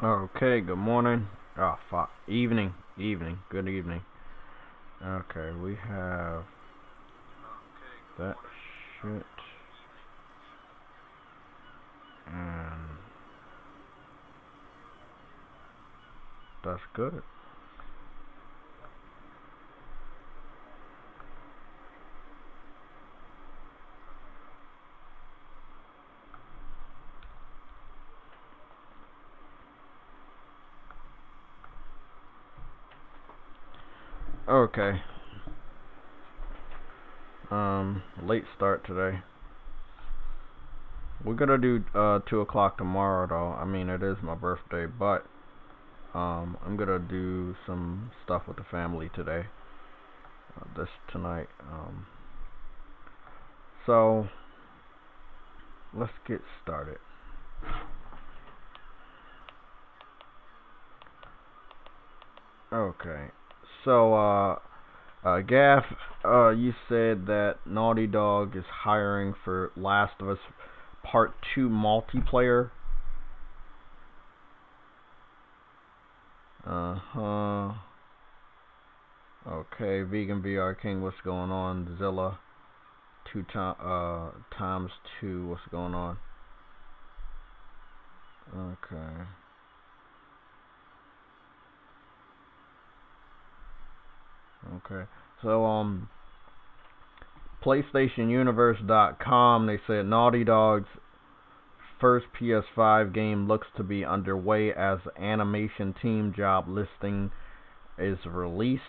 Okay, good morning. Oh, fuck. Evening. Good evening. Okay, we have that shit. And that's good. Okay. Late start today. We're gonna do 2 o'clock tomorrow though. I mean, it is my birthday, but I'm gonna do some stuff with the family today. This tonight. So let's get started. Okay. So Gaff, you said that Naughty Dog is hiring for Last of Us Part 2 multiplayer. Uh-huh. Okay, Vegan VR King, what's going on? Zilla, times 2, what's going on? Okay. Okay. So, PlayStationUniverse.com, they said Naughty Dog's first PS5 game looks to be underway as the animation team job listing is released.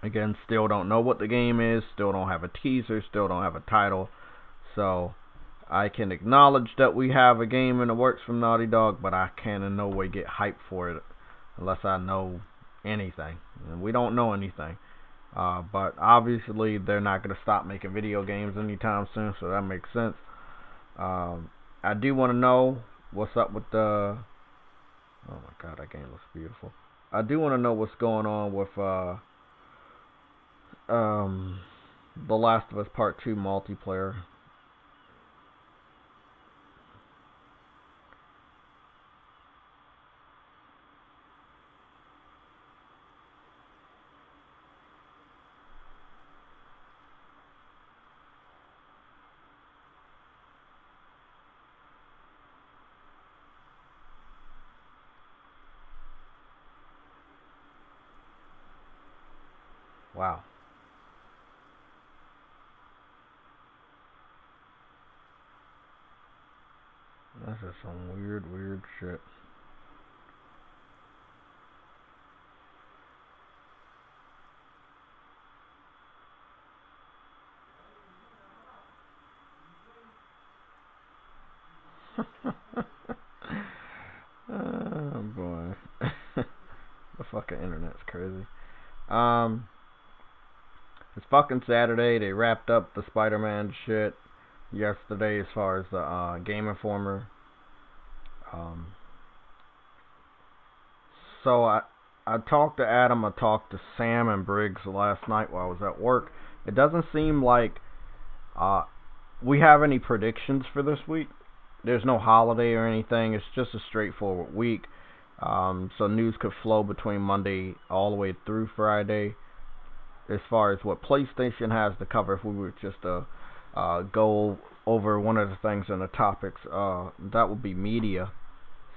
Again, still don't know what the game is, still don't have a teaser, still don't have a title. So, I can acknowledge that we have a game in the works from Naughty Dog, but I can in no way get hyped for it unless I know anything. And we don't know anything. But obviously, they're not going to stop making video games anytime soon, so that makes sense. I do want to know what's up with the... Oh my god, that game looks beautiful. I do want to know what's going on with The Last of Us Part 2 multiplayer. Wow. This is some weird shit. Oh boy. The fucking internet's crazy. It's fucking Saturday. They wrapped up the Spider-Man shit yesterday as far as the Game Informer. So I talked to Adam, I talked to Sam and Briggs last night while I was at work. It doesn't seem like we have any predictions for this week. There's no holiday or anything. It's just a straightforward week. So news could flow between Monday all the way through Friday. As far as what PlayStation has to cover, if we were just to go over one of the things in the topics, that would be media.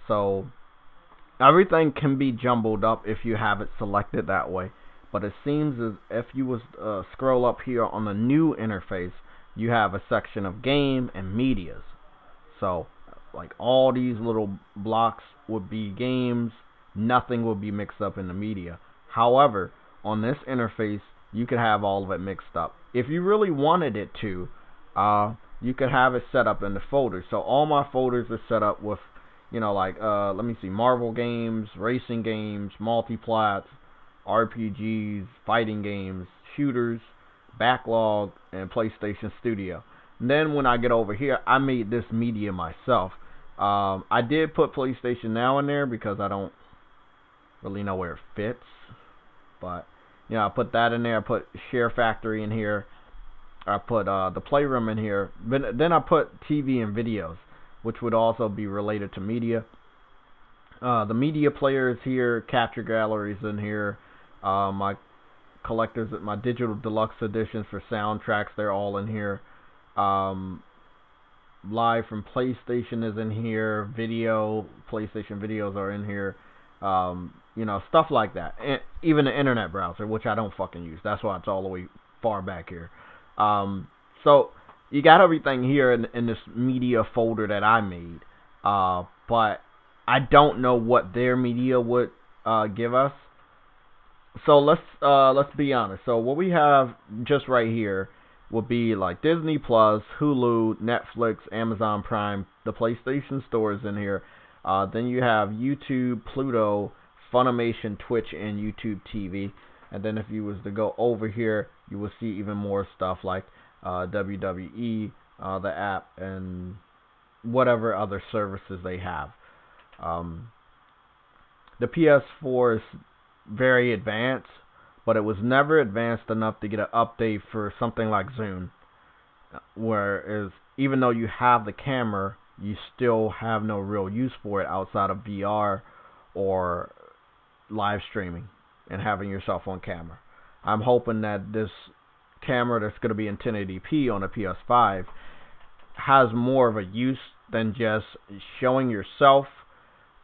So everything can be jumbled up if you have it selected that way. But it seems as if you was scroll up here on the new interface, you have a section of game and medias. So, like all these little blocks would be games, nothing would be mixed up in the media. However, on this interface, you could have all of it mixed up. If you really wanted it to, you could have it set up in the folders. So all my folders are set up with, like, let me see, Marvel games, racing games, multiplats, RPGs, fighting games, shooters, backlog, and PlayStation Studio. And then when I get over here, I made this media myself. I did put PlayStation Now in there because I don't really know where it fits. But, I put that in there. I put Share Factory in here. I put the Playroom in here. But then I put TV and videos. which would also be related to media. The media player is here, capture galleries in here, my collectors, my digital deluxe editions for soundtracks, they're all in here. Live from PlayStation is in here, PlayStation videos are in here, stuff like that. And even the internet browser, which I don't fucking use, that's why it's all the way far back here. So you got everything here in this media folder that I made, but I don't know what their media would give us. So let's be honest. So what we have just right here would be like Disney Plus, Hulu, Netflix, Amazon Prime, the PlayStation Store is in here. Then you have YouTube, Pluto, Funimation, Twitch, and YouTube TV. And then if you was to go over here, you will see even more stuff like WWE, the app, and whatever other services they have. The PS4 is very advanced, but it was never advanced enough to get an update for something like Zoom. Whereas, even though you have the camera, you still have no real use for it outside of VR or live streaming and having your cell phone camera. I'm hoping that this camera that's going to be in 1080p on a PS5 has more of a use than just showing yourself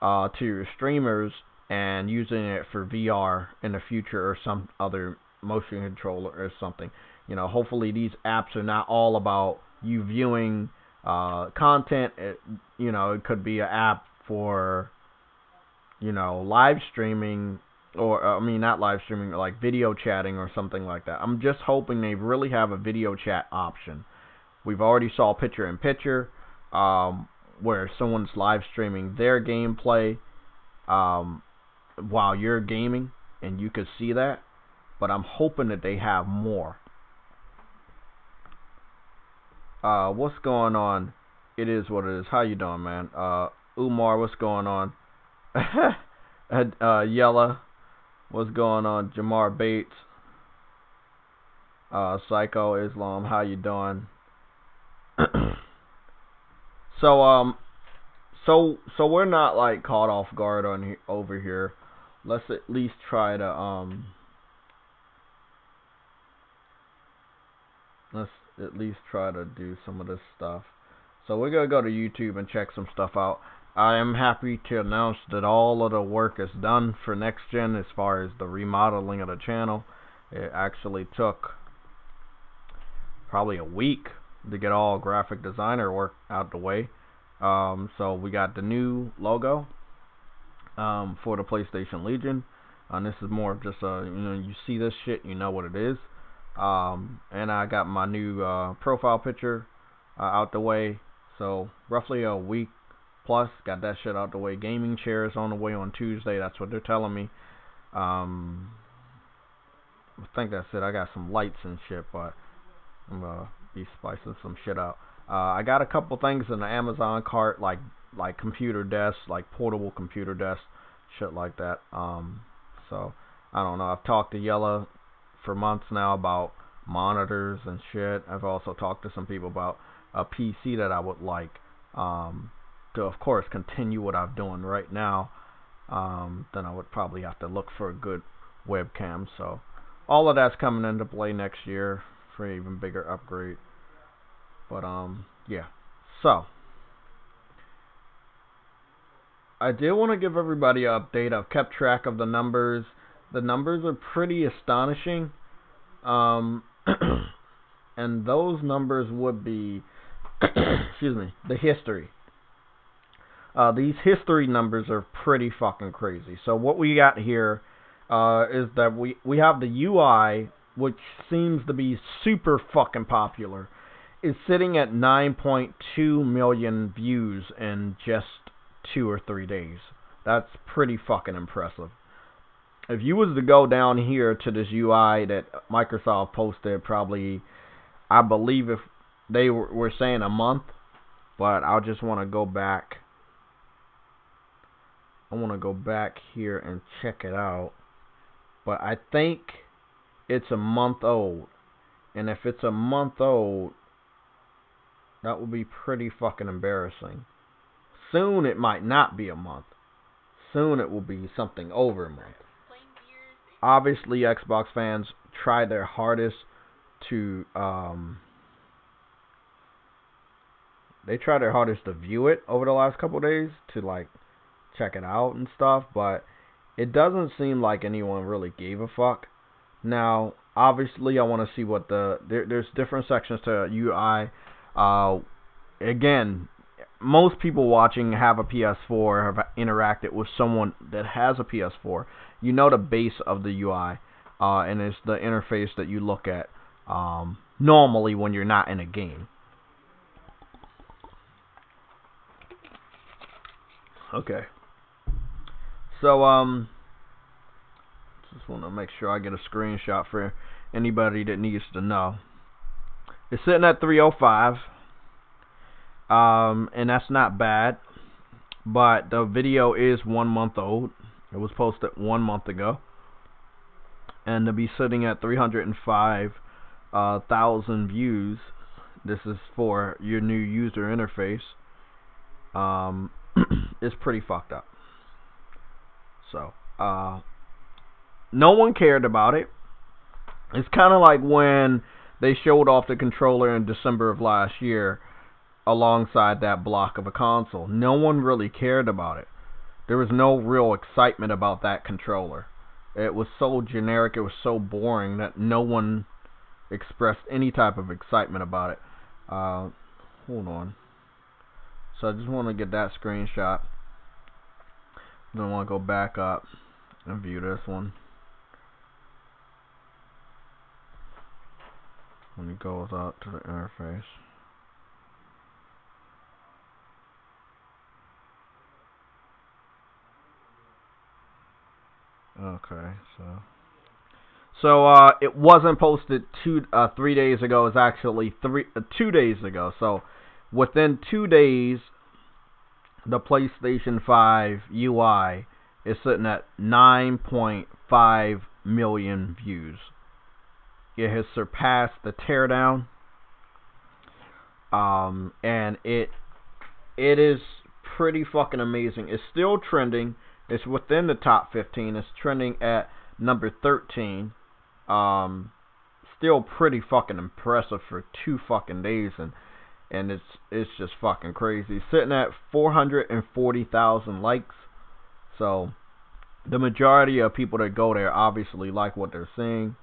to your streamers and using it for VR in the future or some other motion controller or something. Hopefully these apps are not all about you viewing content. It could be an app for, live streaming, or not live streaming, like video chatting or something like that. I'm just hoping they really have a video chat option. We've already saw picture-in-picture, where someone's live streaming their gameplay while you're gaming, and you could see that. But I'm hoping that they have more. What's going on? It is what it is. How you doing, man? Umar, what's going on? Yella, what's going on? Jamar Bates, Psycho Islam, how you doing? So we're not like caught off guard on over here. Let's at least try to do some of this stuff. So we're gonna go to YouTube and check some stuff out. I am happy to announce that all of the work is done for next gen as far as the remodeling of the channel. It actually took probably a week to get all graphic designer work out the way. So we got the new logo for the PlayStation Legion, and this is more of just you see this shit, you know what it is. And I got my new profile picture out the way. So roughly a week plus, got that shit out the way. Gaming chairs on the way on Tuesday. That's what they're telling me. I think that's it. I got some lights and shit, but I'm gonna be spicing some shit out. I got a couple things in the Amazon cart, like computer desks, like portable computer desks, shit like that. So I don't know. I've talked to Yella for months now about monitors and shit. I've also talked to some people about a PC that I would like to, of course, continue what I'm doing right now. Then I would probably have to look for a good webcam. So all of that's coming into play next year for an even bigger upgrade. But yeah. So I did want to give everybody an update. I've kept track of the numbers. The numbers are pretty astonishing. And those numbers would be excuse me, the history. These history numbers are pretty fucking crazy. So what we got here is that we have the UI, which seems to be super fucking popular, is sitting at 9.2 million views in just 2 or 3 days. That's pretty fucking impressive. If you was to go down here to this UI that Microsoft posted, probably, I believe if they were saying a month, but I'll just want to go back. I want to go back here and check it out. But I think it's a month old. And if it's a month old, that would be pretty fucking embarrassing. soon it might not be a month. Soon it will be something over a month. Obviously, Xbox fans tried their hardest to view it over the last couple of days, to like check it out and stuff, but it doesn't seem like anyone really gave a fuck. Now, obviously, I want to see what there's different sections to UI. Again, most people watching have a PS4, have interacted with someone that has a PS4. You know the base of the UI, and it's the interface that you look at normally when you're not in a game. Okay. So, just want to make sure I get a screenshot for anybody that needs to know. It's sitting at 305, and that's not bad, but the video is 1 month old. It was posted 1 month ago, and to be sitting at 305,000 views, this is for your new user interface, is pretty fucked up. So, no one cared about it. It's kind of like when they showed off the controller in December of last year alongside that block of a console. No one really cared about it. There was no real excitement about that controller. It was so generic, it was so boring that no one expressed any type of excitement about it. Hold on. So I just want to get that screenshot. Then I want to go back up and view this one. When it goes out to the interface. Okay, so it wasn't posted 3 days ago. It's actually 2 days ago. So within 2 days, the PlayStation 5 UI is sitting at 9.5 million views. It has surpassed the teardown, and it is pretty fucking amazing. It's still trending. It's within the top 15. It's trending at number 13. Still pretty fucking impressive for 2 fucking days, and it's just fucking crazy. Sitting at 440,000 likes. So the majority of people that go there obviously like what they're seeing.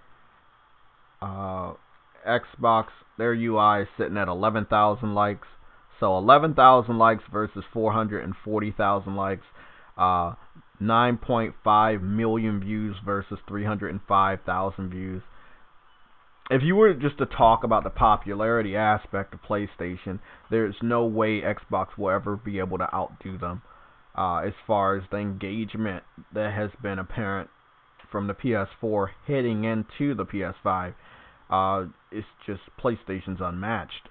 Xbox, their UI is sitting at 11,000 likes. So 11,000 likes versus 440,000 likes. 9.5 million views versus 305,000 views. If you were just to talk about the popularity aspect of PlayStation, there's no way Xbox will ever be able to outdo them. As far as the engagement that has been apparent from the PS4 heading into the PS5, it's just PlayStation's unmatched.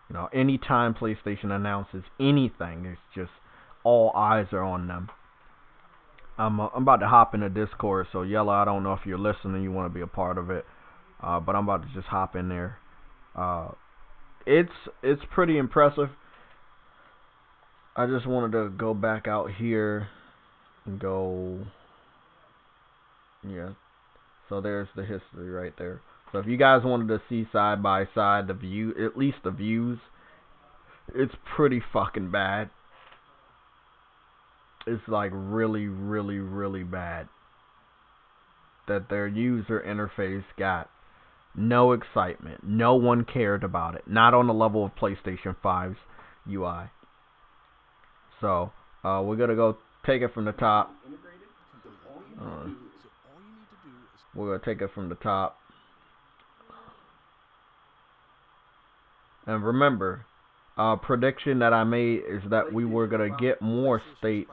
You know, anytime PlayStation announces anything, it's just all eyes are on them. I'm about to hop into Discord, so Yellow, I don't know if you're listening, you want to be a part of it, but I'm about to just hop in there. It's pretty impressive. I just wanted to go back out here and go, yeah. So there's the history right there. So if you guys wanted to see side by side the view, at least the views, it's pretty fucking bad. It's like really, really, really bad that their user interface got no excitement. No one cared about it. Not on the level of PlayStation 5's UI. So, we're going to go take it from the top. We're going to take it from the top. And remember, prediction that I made is that we were going to get more state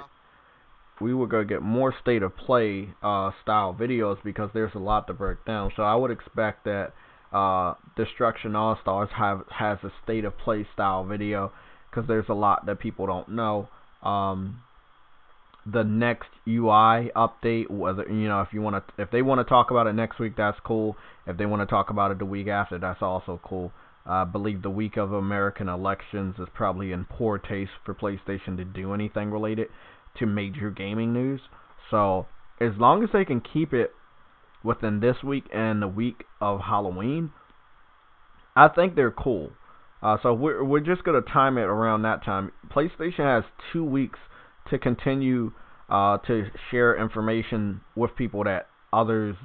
of play style videos, because there's a lot to break down. So I would expect that Destruction AllStars has a state of play style video, because there's a lot that people don't know. The next UI update, whether if they want to talk about it next week, that's cool. If they want to talk about it the week after, that's also cool. I believe the week of American elections is probably in poor taste for PlayStation to do anything related to major gaming news. So as long as they can keep it within this week and the week of Halloween, I think they're cool. So we're just gonna time it around that time. PlayStation has 2 weeks to continue to share information with people that others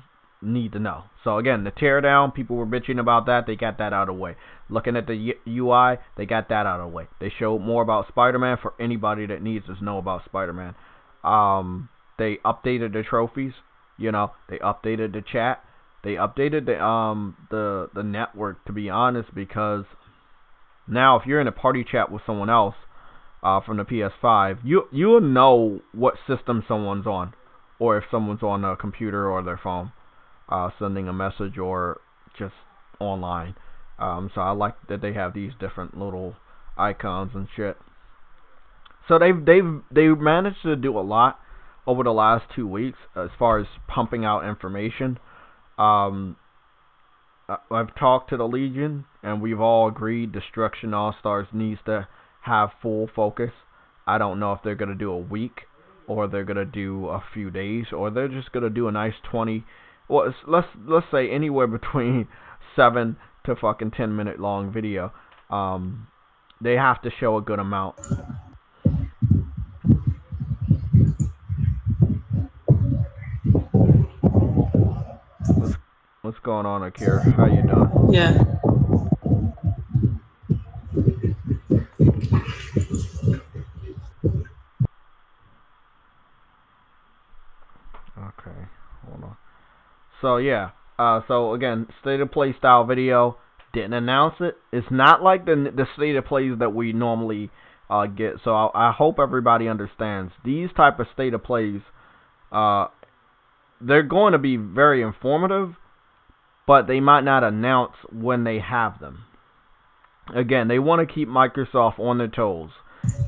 need to know. So again, the teardown, people were bitching about that. They got that out of the way. Looking at the UI, they got that out of the way. They showed more about Spider-Man for anybody that needs to know about Spider-Man. They updated the trophies. You know, they updated the chat. They updated the network, to be honest, because now if you're in a party chat with someone else from the PS5, you'll know what system someone's on, or if someone's on a computer or their phone, sending a message or just online. So I like that they have these different little icons and shit. So they've managed to do a lot over the last 2 weeks as far as pumping out information. I've talked to the Legion, and we've all agreed Destruction AllStars needs to have full focus. I don't know if they're going to do a week, or they're going to do a few days, or they're just going to do a nice 20, well, let's say anywhere between 7 to fucking 10 minute long video. They have to show a good amount. What's going on, Akira? How you doing? Yeah. Okay, hold on. So yeah, so again, state of play style video. Didn't announce it. It's not like the state of plays that we normally get. So I hope everybody understands these type of state of plays. They're going to be very informative, but they might not announce when they have them. Again, they want to keep Microsoft on their toes.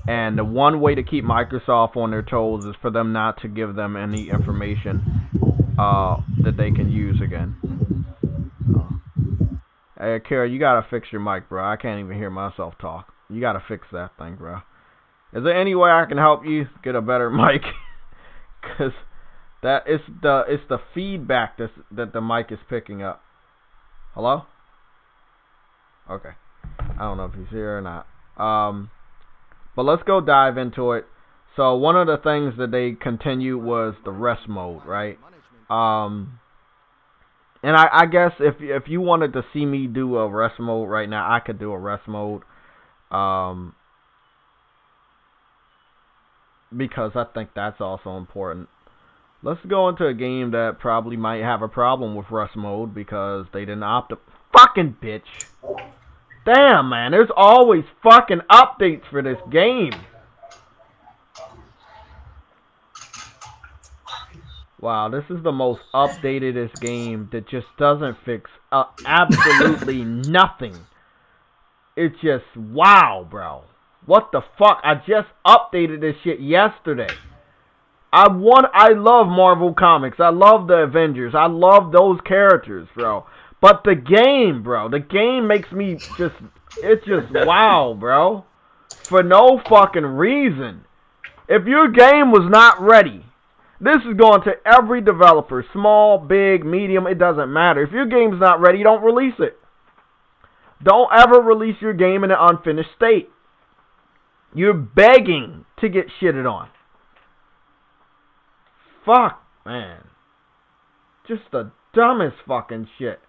And the one way to keep Microsoft on their toes is for them not to give them any information that they can use again. Hey, Kara, you gotta fix your mic, bro. I can't even hear myself talk. You gotta fix that thing, bro. Is there any way I can help you get a better mic? Cause that it's the feedback that the mic is picking up. Hello? Okay. I don't know if he's here or not. But let's go dive into it. So one of the things that they continued was the rest mode, right? And I guess if you wanted to see me do a rest mode right now, I could do a rest mode. Because I think that's also important. Let's go into a game that probably might have a problem with rest mode because they didn't opt. Fucking bitch. Damn, man, there's always fucking updates for this game. Wow, this is the most updatedest game that just doesn't fix absolutely nothing. It's just, wow, bro. What the fuck? I just updated this shit yesterday. I love Marvel Comics. I love the Avengers. I love those characters, bro. But the game, bro, the game makes me just, it's just wow, bro. For no fucking reason. If your game was not ready, this is going to every developer, small, big, medium, it doesn't matter. If your game's not ready, don't release it. Don't ever release your game in an unfinished state. You're begging to get shitted on. Fuck, man. Just the dumbest fucking shit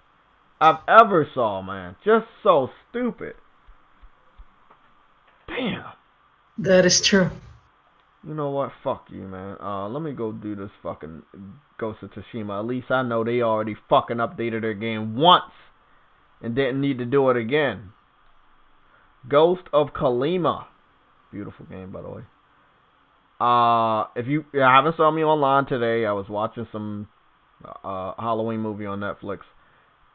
I've ever saw, man. Just so stupid. Damn. That is true. You know what? Fuck you, man. Let me go do this fucking Ghost of Tsushima. At least I know they already fucking updated their game once and didn't need to do it again. Ghost of Tsushima. Beautiful game, by the way. If you haven't saw me online today, I was watching some Halloween movie on Netflix,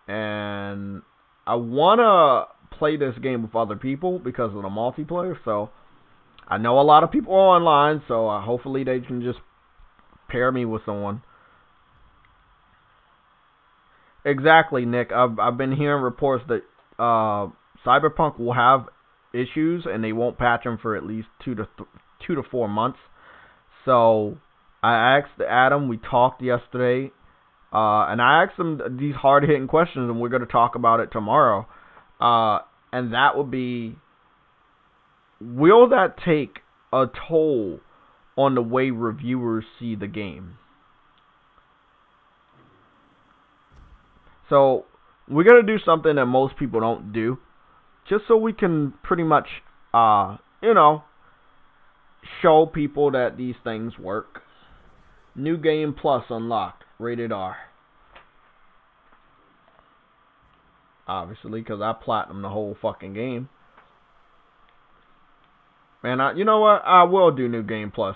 and I wanna play this game with other people because of the multiplayer. So I know a lot of people are online, so hopefully they can just pair me with someone. Exactly, Nick. I've been hearing reports that Cyberpunk will have issues, and they won't patch them for at least 2 to 4 months. So I asked Adam. We talked yesterday, and I asked him these hard-hitting questions, and we're going to talk about it tomorrow. And that would be, will that take a toll on the way reviewers see the game? So we're going to do something that most people don't do, just so we can pretty much, show people that these things work. New Game Plus unlocked, rated R. Obviously, because I platinumed the whole fucking game. And you know what? I will do New Game Plus,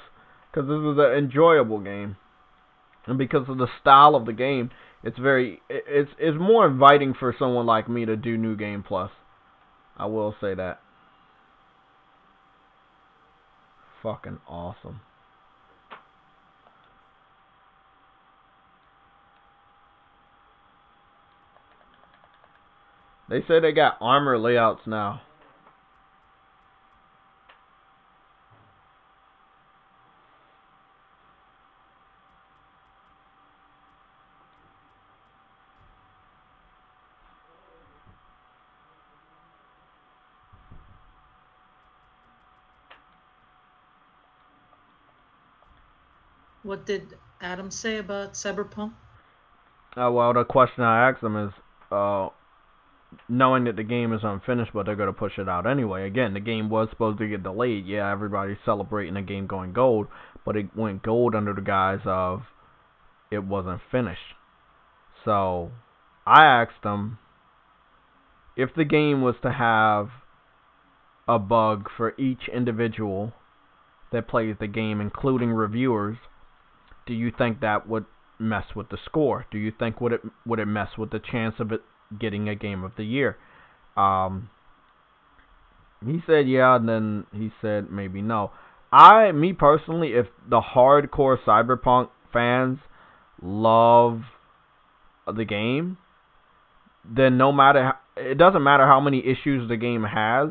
because this is an enjoyable game. And because of the style of the game, it's more inviting for someone like me to do New Game Plus. I will say that. Fucking awesome. They say they got armor layouts now. What did Adam say about Cyberpunk? Well, the question I asked them is, knowing that the game is unfinished, but they're going to push it out anyway. Again, the game was supposed to get delayed. Yeah, everybody's celebrating the game going gold, but it went gold under the guise of it wasn't finished. So I asked them, if the game was to have a bug for each individual that plays the game, including reviewers, do you think that would mess with the score? Do you think would it mess with the chance of it getting a Game of the Year? He said yeah, and then he said maybe no. Me personally, if the hardcore Cyberpunk fans love the game, then it doesn't matter how many issues the game has,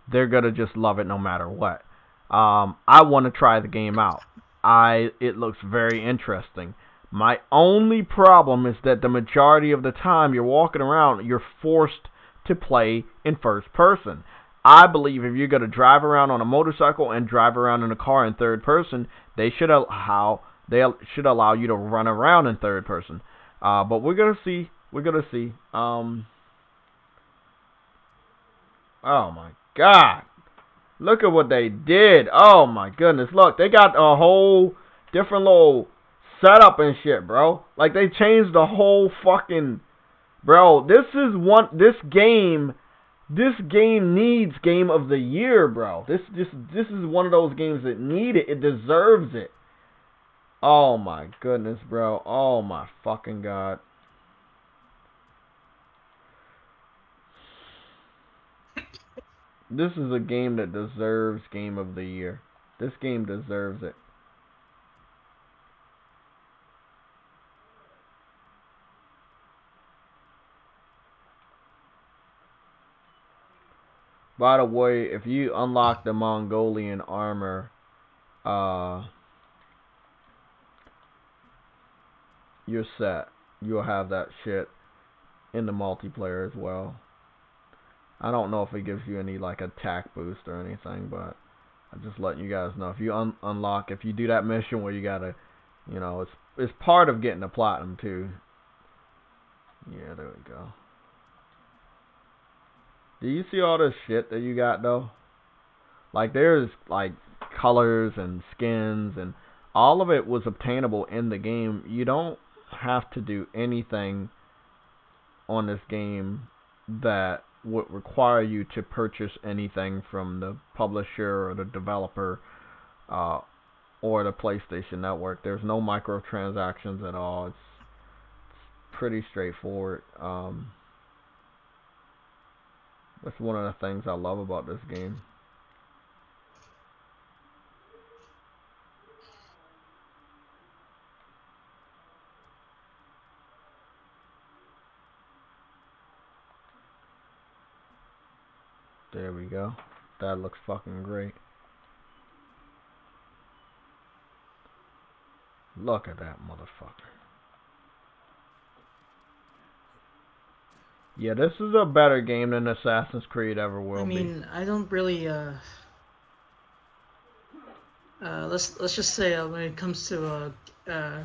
they're gonna just love it no matter what. I want to try the game out. It looks very interesting. My only problem is that the majority of the time you're walking around, you're forced to play in first person. I believe if you're going to drive around on a motorcycle and drive around in a car in third person, they should allow you to run around in third person. But we're gonna see. Oh my God! Look at what they did. Oh my goodness! Look, they got a whole different little setup and shit, bro. Like they changed the whole fucking, bro. This game needs Game of the Year, bro. This is one of those games that need it. It deserves it. Oh my goodness, bro. Oh my fucking God. This is a game that deserves Game of the Year. This game deserves it. By the way, if you unlock the Mongolian armor, you're set. You'll have that shit in the multiplayer as well. I don't know if it gives you any like attack boost or anything, but I'm just letting you guys know. If you unlock, if you do that mission where you gotta, it's part of getting the platinum too. Yeah, there we go. Do you see all this shit that you got though? Like there's like colors and skins and all of it was obtainable in the game. You don't have to do anything on this game that would require you to purchase anything from the publisher or the developer or the PlayStation Network. There's no microtransactions at all. It's pretty straightforward. That's one of the things I love about this game. There we go. That looks fucking great. Look at that motherfucker. Yeah, this is a better game than Assassin's Creed ever will be. I mean, I don't really let's just say when it comes to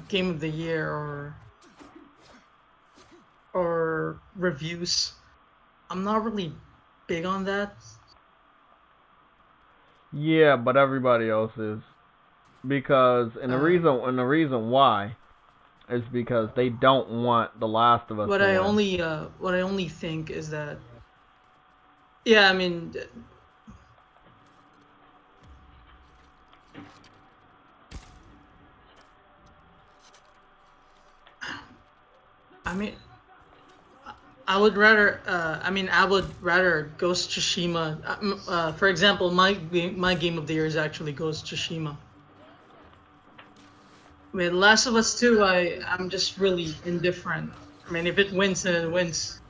game of the year or reviews, I'm not really big on that. Yeah, but everybody else is, because the reason why is because they don't want The Last of Us what to I win. only think is that, yeah, I mean, I would rather Ghost Tsushima. For example, my game of the year is actually Ghost Tsushima. With Last of Us 2, I'm just really indifferent. I mean, if it wins, then it wins.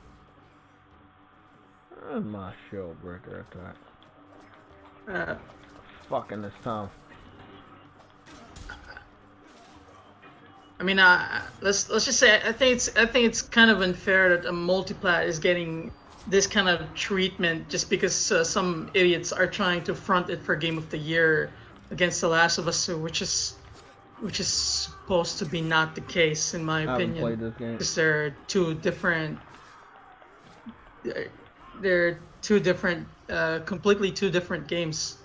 My show breaker attack. Uh, Fucking this time. I mean, let's just say I think it's kind of unfair that a multiplat is getting this kind of treatment just because some idiots are trying to front it for Game of the Year against The Last of Us 2, which is supposed to be not the case in my opinion. I haven't played this game. Because they're two different, completely two different games.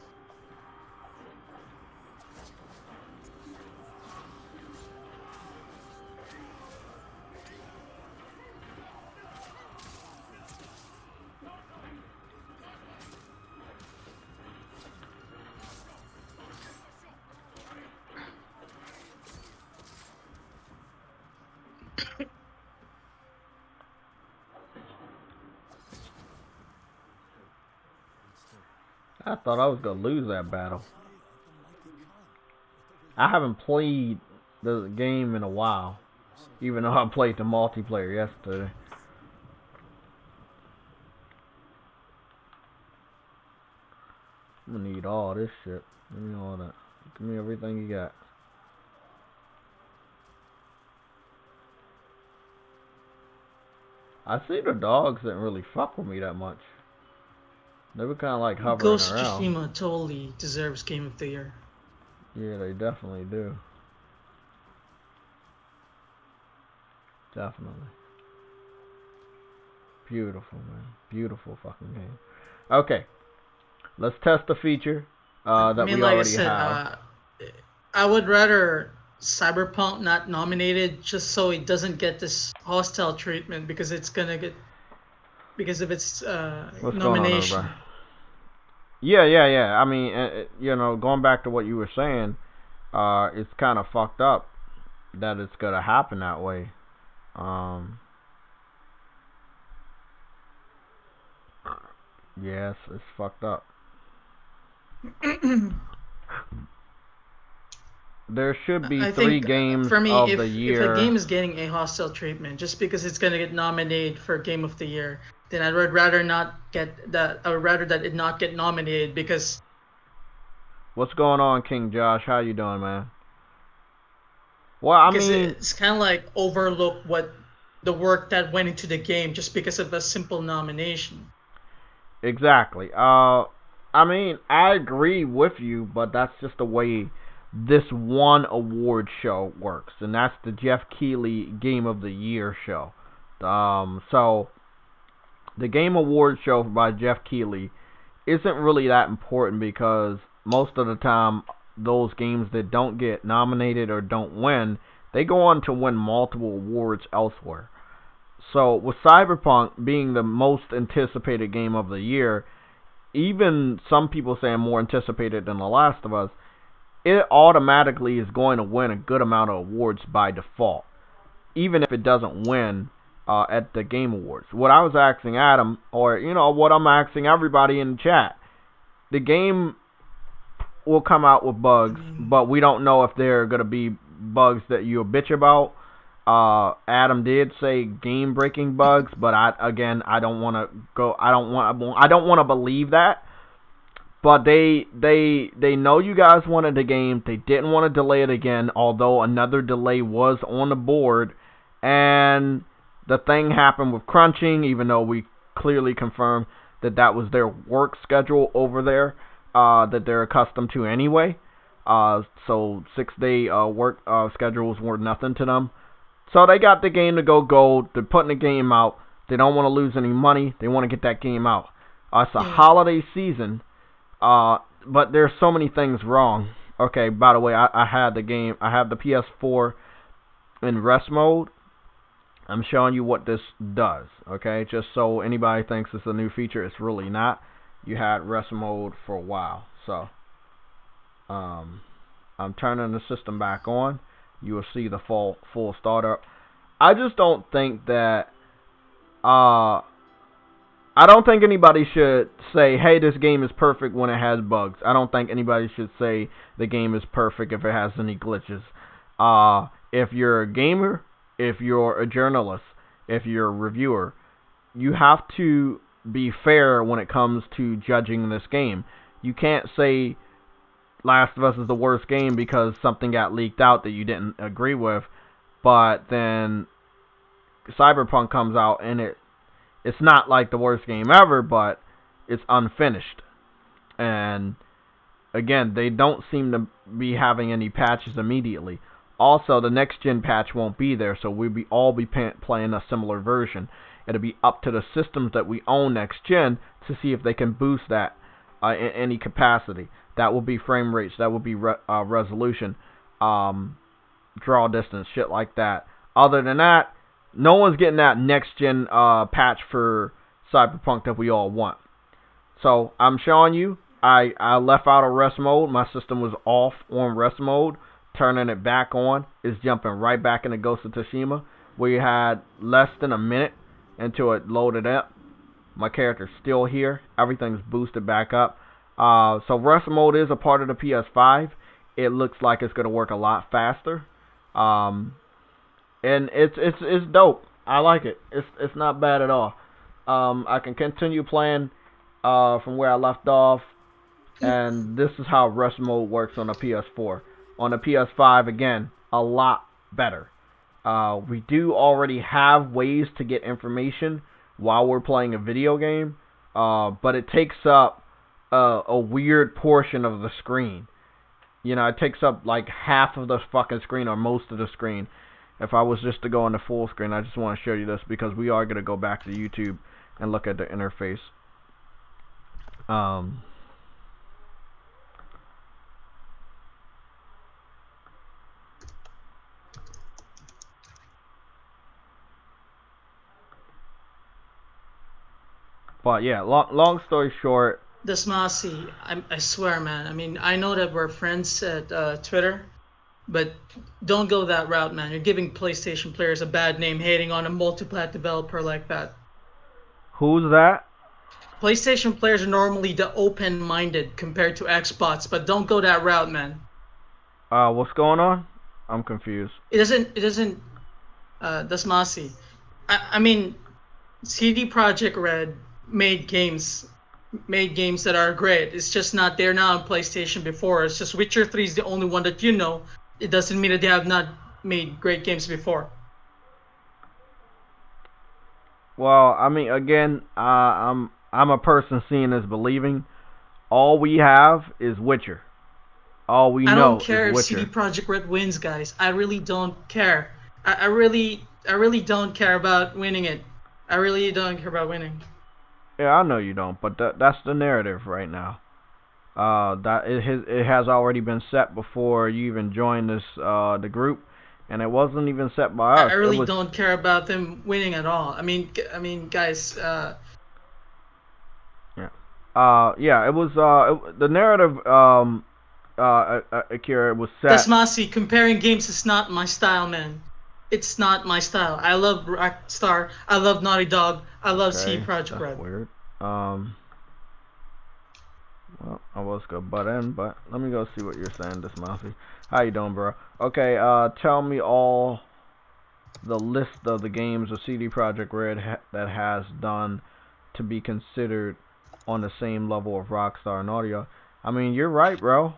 I thought I was gonna lose that battle. I haven't played the game in a while, even though I played the multiplayer yesterday. I'm gonna need all this shit. Give me all that. Give me everything you got. I see the dogs didn't really fuck with me that much. They were kind of like hovering Ghost around. Tsushima totally deserves Game of the Year. Yeah, they definitely do. Definitely. Beautiful, man. Beautiful fucking game. Okay. Let's test the feature that we like already have. I would rather Cyberpunk not nominated just so it doesn't get this hostile treatment because it's gonna get because of its What's going on, nomination. everybody? Yeah. I mean, you know, going back to what you were saying, it's kind of fucked up that it's gonna happen that way. Yes, it's fucked up. There should be three games for me, of if the year. If a game is getting a hostile treatment just because it's gonna get nominated for Game of the Year, then I would rather not get that. I would rather that it not get nominated because. What's going on, King Josh? How you doing, man? Well, I mean, it's kind of like overlook what the work that went into the game just because of a simple nomination. Exactly. I mean, I agree with you, but that's just the way this one award show works, and that's the Jeff Keighley Game of the Year show. So the Game Award show by Jeff Keighley isn't really that important because most of the time those games that don't get nominated or don't win, they go on to win multiple awards elsewhere. So with Cyberpunk being the most anticipated game of the year, even some people saying more anticipated than The Last of Us, it automatically is going to win a good amount of awards by default, even if it doesn't win at the Game Awards. What I was asking Adam, or what I'm asking everybody in the chat, the game will come out with bugs, but we don't know if they're going to be bugs that you'll bitch about Adam did say game-breaking bugs, but I don't want to go. I don't want to believe that. But they know you guys wanted the game. They didn't want to delay it again, although another delay was on the board, and the thing happened with crunching, even though we clearly confirmed that that was their work schedule over there, that they're accustomed to anyway. So 6-day work schedules were nothing to them. So they got the game to go gold. They're putting the game out. They don't want to lose any money. They want to get that game out. It's a holiday season, but there's so many things wrong. Okay, by the way, I had the game. I have the PS4 in rest mode. I'm showing you what this does. Okay, just so anybody thinks it's a new feature, it's really not. You had rest mode for a while. So I'm turning the system back on. You will see the full startup. I just don't think that I don't think anybody should say, hey, this game is perfect when it has bugs. I don't think anybody should say the game is perfect if it has any glitches. If you're a gamer, if you're a journalist, if you're a reviewer, you have to be fair when it comes to judging this game. You can't say Last of Us is the worst game because something got leaked out that you didn't agree with, but then Cyberpunk comes out and it's not like the worst game ever, but it's unfinished. And again, they don't seem to be having any patches immediately. Also, the next gen patch won't be there, so we'll all be playing a similar version. It'll be up to the systems that we own next gen to see if they can boost that in any capacity. That will be frame rates, that will be resolution, draw distance, shit like that. Other than that, no one's getting that next gen patch for Cyberpunk that we all want. So I'm showing you, I left out of rest mode. My system was off on rest mode. Turning it back on is jumping right back into Ghost of Tsushima. We had less than a minute until it loaded up. My character's still here. Everything's boosted back up. So rest mode is a part of the PS5. It looks like it's gonna work a lot faster. And it's dope. I like it. It's not bad at all. I can continue playing from where I left off, and this is how rest mode works on the PS4. On the PS5, again, a lot better. We do already have ways to get information while we're playing a video game, but it takes up a weird portion of the screen. You know, it takes up like half of the fucking screen or most of the screen. If I was just to go on the full screen, I just want to show you this because we are going to go back to YouTube and look at the interface. But yeah, long story short. Dasmasi, I swear, man. I mean, I know that we're friends at Twitter, but don't go that route, man. You're giving PlayStation players a bad name, hating on a multi-plat developer like that. Who's that? PlayStation players are normally the open-minded compared to Xbox, but don't go that route, man. What's going on? I'm confused. It doesn't. Dasmasi. I mean, CD Projekt Red made games that are great. It's just not there now on PlayStation before. It's just Witcher 3 is the only one that you know. It doesn't mean that they have not made great games before. Well, I mean, again, I'm a person seeing is believing. All we have is Witcher. All we know is Witcher. I don't care if CD Projekt Red wins, guys. I really don't care. I really don't care about winning it. I really don't care about winning. Yeah, I know you don't, but that's the narrative right now. That it has already been set before you even joined this the group, and it wasn't even set by us. I really don't care about them winning at all. I mean, guys. Yeah, it was the narrative. Akira was set. Dasmasi, comparing games is not my style, man. It's not my style. I love Rockstar. I love Naughty Dog. I love CD Projekt Red. Weird. Well, I was gonna butt in, but let me go see what you're saying, Dasmasi. How you doing, bro? Okay, tell me all the list of the games of CD Projekt Red that has done to be considered on the same level of Rockstar and Naughty Dog. I mean, you're right, bro.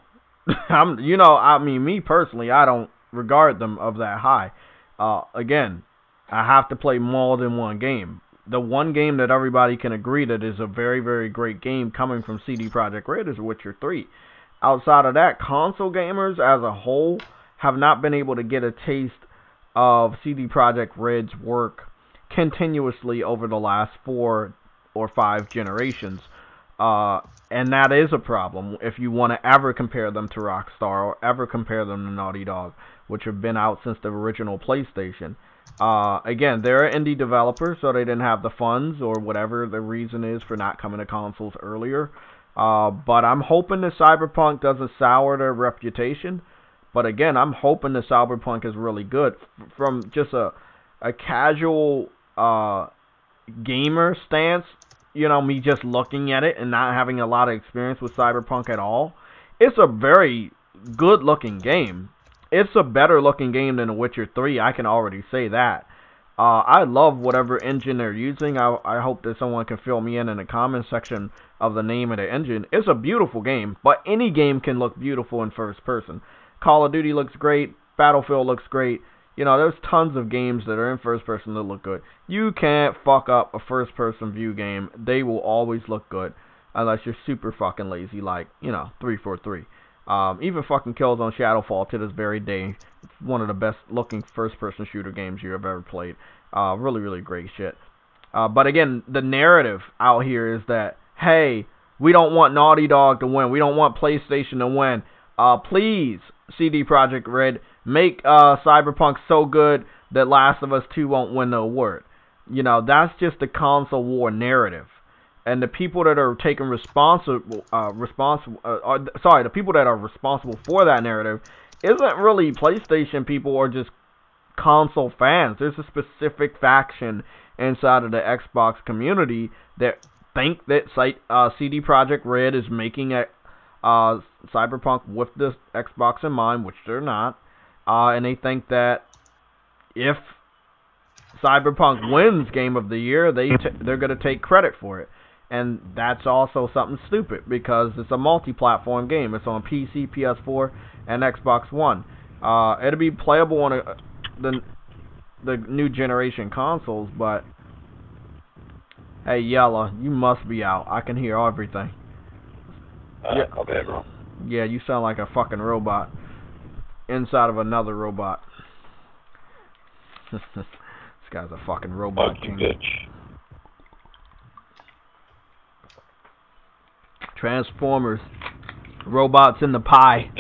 I mean, me personally, I don't regard them of that high. Again, I have to play more than one game. The one game that everybody can agree that is a very, very great game coming from CD Projekt Red is Witcher 3. Outside of that, console gamers as a whole have not been able to get a taste of CD Projekt Red's work continuously over the last 4 or 5 generations. And that is a problem if you want to ever compare them to Rockstar or ever compare them to Naughty Dog, which have been out since the original PlayStation. Again, they're an indie developer, so they didn't have the funds or whatever the reason is for not coming to consoles earlier. But I'm hoping that Cyberpunk doesn't sour their reputation. But again, I'm hoping that Cyberpunk is really good. From just a casual gamer stance, me just looking at it and not having a lot of experience with Cyberpunk at all, it's a very good looking game. It's a better looking game than The Witcher 3, I can already say that. I love whatever engine they're using. I hope that someone can fill me in the comment section of the name of the engine. It's a beautiful game, but any game can look beautiful in first person. Call of Duty looks great. Battlefield looks great. There's tons of games that are in first person that look good. You can't fuck up a first person view game. They will always look good. Unless you're super fucking lazy like, 343. Even fucking Killzone Shadowfall to this very day, it's one of the best looking first person shooter games you have ever played. Really, really great shit. But again, the narrative out here is that, hey, we don't want Naughty Dog to win. We don't want PlayStation to win. Please, CD Projekt Red, make Cyberpunk so good that Last of Us 2 won't win the award. That's just the console war narrative. And the people that are taking the people that are responsible for that narrative isn't really PlayStation people or just console fans. There's a specific faction inside of the Xbox community that think that CD Projekt Red is making a Cyberpunk with the Xbox in mind, which they're not. And they think that if Cyberpunk wins Game of the Year, they're going to take credit for it. And that's also something stupid because it's a multi-platform game. It's on PC, PS4, and Xbox One. It'll be playable on the new generation consoles, but hey, Yella, you must be out. I can hear everything. Yeah. Okay, bro. Yeah, you sound like a fucking robot inside of another robot. This guy's a fucking robot king. Bitch. Transformers, robots in the pie.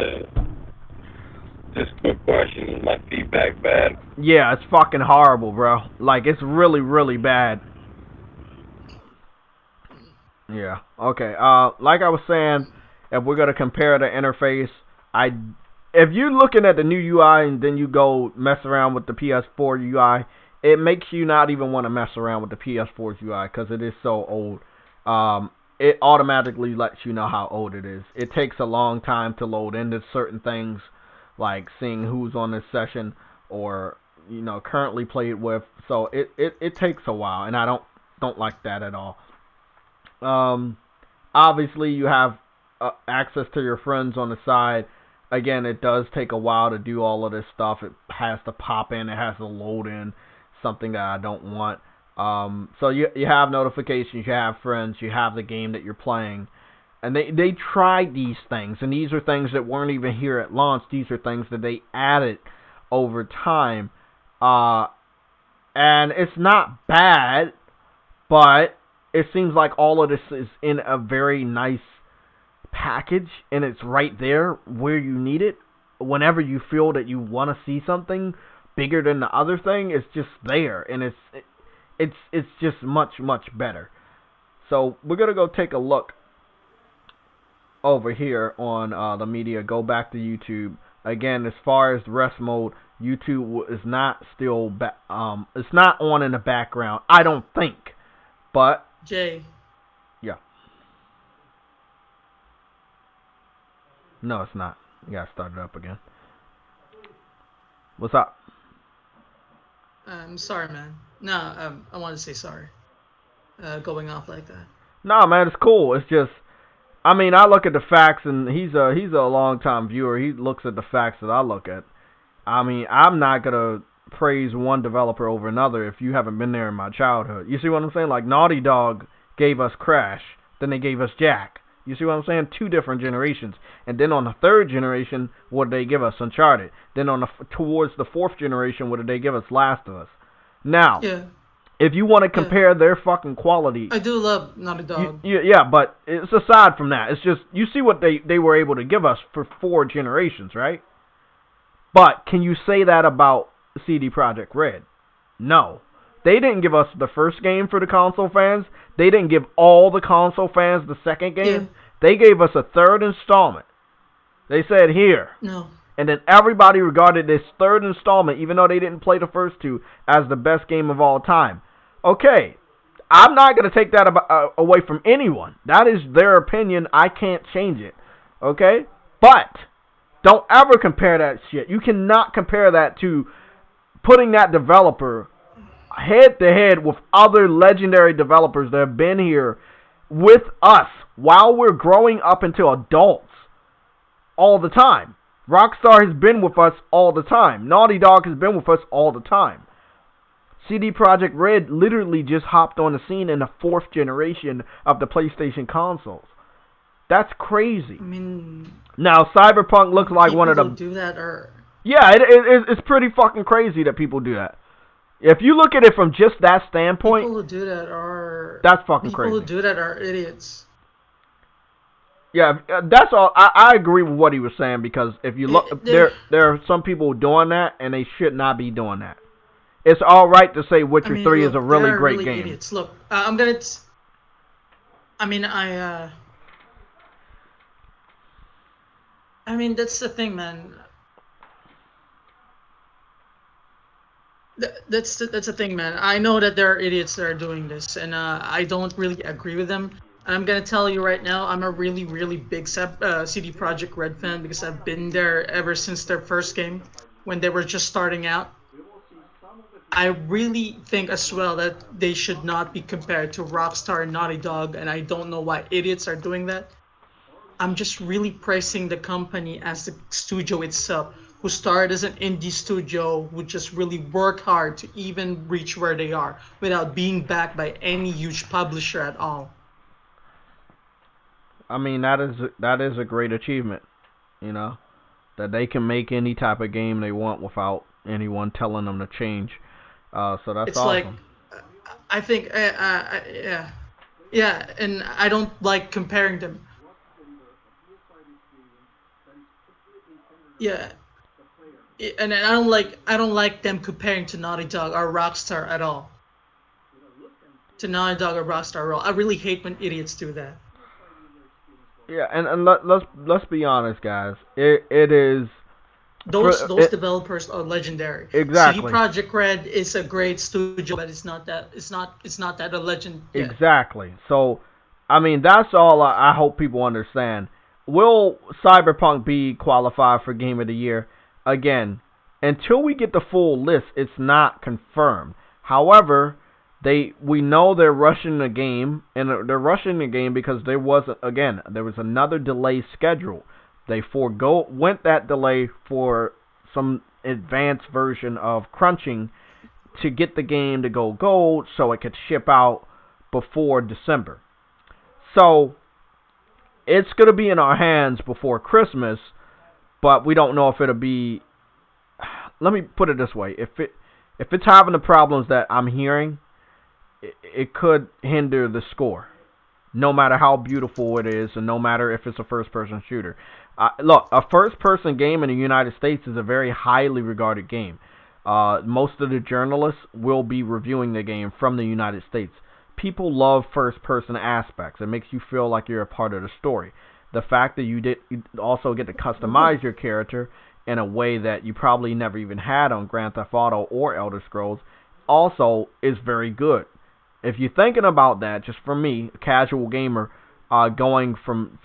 Just a quick question, is my feedback bad? Yeah, it's fucking horrible, bro. Like, it's really, really bad. Yeah, okay. Like I was saying, if we're gonna compare the interface, if you're looking at the new UI and then you go mess around with the PS4 UI, it makes you not even want to mess around with the PS4's UI because it is so old. It automatically lets you know how old it is. It takes a long time to load into certain things, like seeing who's on this session or currently played with. So it takes a while, and I don't like that at all. Obviously you have access to your friends on the side. Again, it does take a while to do all of this stuff. It has to pop in, it has to load in, something that I don't want. So you have notifications, you have friends, you have the game that you're playing, and they tried these things, and these are things that weren't even here at launch. These are things that they added over time, and it's not bad, but it seems like all of this is in a very nice package, and it's right there where you need it. Whenever you feel that you want to see something bigger than the other thing, it's just there, and it's just much, much better. So we're going to go take a look over here on the media. Go back to YouTube. Again, as far as the rest mode, YouTube is not still it's not on in the background, I don't think. But Jay. Yeah. No, it's not. You got to start it up again. What's up? I'm sorry, man. No, I want to say sorry. Going off like that. Nah, man, it's cool. It's just, I mean, I look at the facts, and he's a long time viewer. He looks at the facts that I look at. I mean, I'm not gonna praise one developer over another if you haven't been there in my childhood. You see what I'm saying? Like Naughty Dog gave us Crash, then they gave us Jack. You see what I'm saying? Two different generations, and then on the third generation, what did they give us? Uncharted. Then on the towards the fourth generation, what did they give us? Last of Us. Now, Yeah, if you want to yeah. compare their fucking quality, I do love Naughty Dog. yeah, but it's aside from that. It's just you see what they were able to give us for 4 generations, right? But can you say that about CD Projekt Red? No. They didn't give us the first game for the console fans. They didn't give all the console fans the second Yeah. game. They gave us a third installment. They said here. No. And then everybody regarded this third installment, even though they didn't play the first two, as the best game of all time. Okay, I'm not going to take that away from anyone. That is their opinion. I can't change it. Okay? But don't ever compare that shit. You cannot compare that to putting that developer head to head with other legendary developers that have been here with us while we're growing up into adults all the time. Rockstar has been with us all the time. Naughty Dog has been with us all the time. CD Projekt Red literally just hopped on the scene in the 4th generation of the PlayStation consoles. That's crazy. I mean, Now, Cyberpunk looks like one of the... people who do that are... Yeah, it's pretty fucking crazy that people do that. If you look at it from just that standpoint... People who do that are... That's fucking crazy. People who do that are idiots. Yeah, that's all. I agree with what he was saying, because if you look... There are some people doing that, and they should not be doing that. It's alright to say Witcher 3 look, is a really they're great really game. Idiots. Look, I'm gonna... I mean, that's the thing, man. That's the thing, man. I know that there are idiots that are doing this, and I don't really agree with them. And I'm gonna tell you right now, I'm a really, really big CD Projekt Red fan, because I've been there ever since their first game, when they were just starting out. I really think as well that they should not be compared to Rockstar and Naughty Dog, and I don't know why idiots are doing that. I'm just really praising the company as the studio itself, who started as an indie studio, who just really worked hard to even reach where they are without being backed by any huge publisher at all. I mean, that is a great achievement, you know, that they can make any type of game they want without anyone telling them to change. So that's It's awesome. like, I think, yeah, yeah, and I don't like comparing them. Yeah, and I don't like them comparing to Naughty Dog or Rockstar at all. To Naughty Dog or Rockstar at all. I really hate when idiots do that. Yeah, and let's be honest, guys. It is Those developers are legendary. CD exactly. Projekt Red is a great studio, but it's not that a legend. Yeah. Exactly. So, I mean, that's all I hope people understand. Will Cyberpunk be qualified for Game of the Year? Again, until we get the full list, it's not confirmed. However, we know they're rushing the game, and they're rushing the game because there was another delay scheduled. They went that delay for some advanced version of crunching to get the game to go gold so it could ship out before December. So it's going to be in our hands before Christmas, but we don't know if it'll be... Let me put it this way. If it's having the problems that I'm hearing, it could hinder the score, no matter how beautiful it is, and no matter if it's a first-person shooter. Look, a first-person game in the United States is a very highly regarded game. Most of the journalists will be reviewing the game from the United States. People love first-person aspects. It makes you feel like you're a part of the story. The fact that you also get to customize your character in a way that you probably never even had on Grand Theft Auto or Elder Scrolls also is very good. If you're thinking about that, just for me, a casual gamer, going from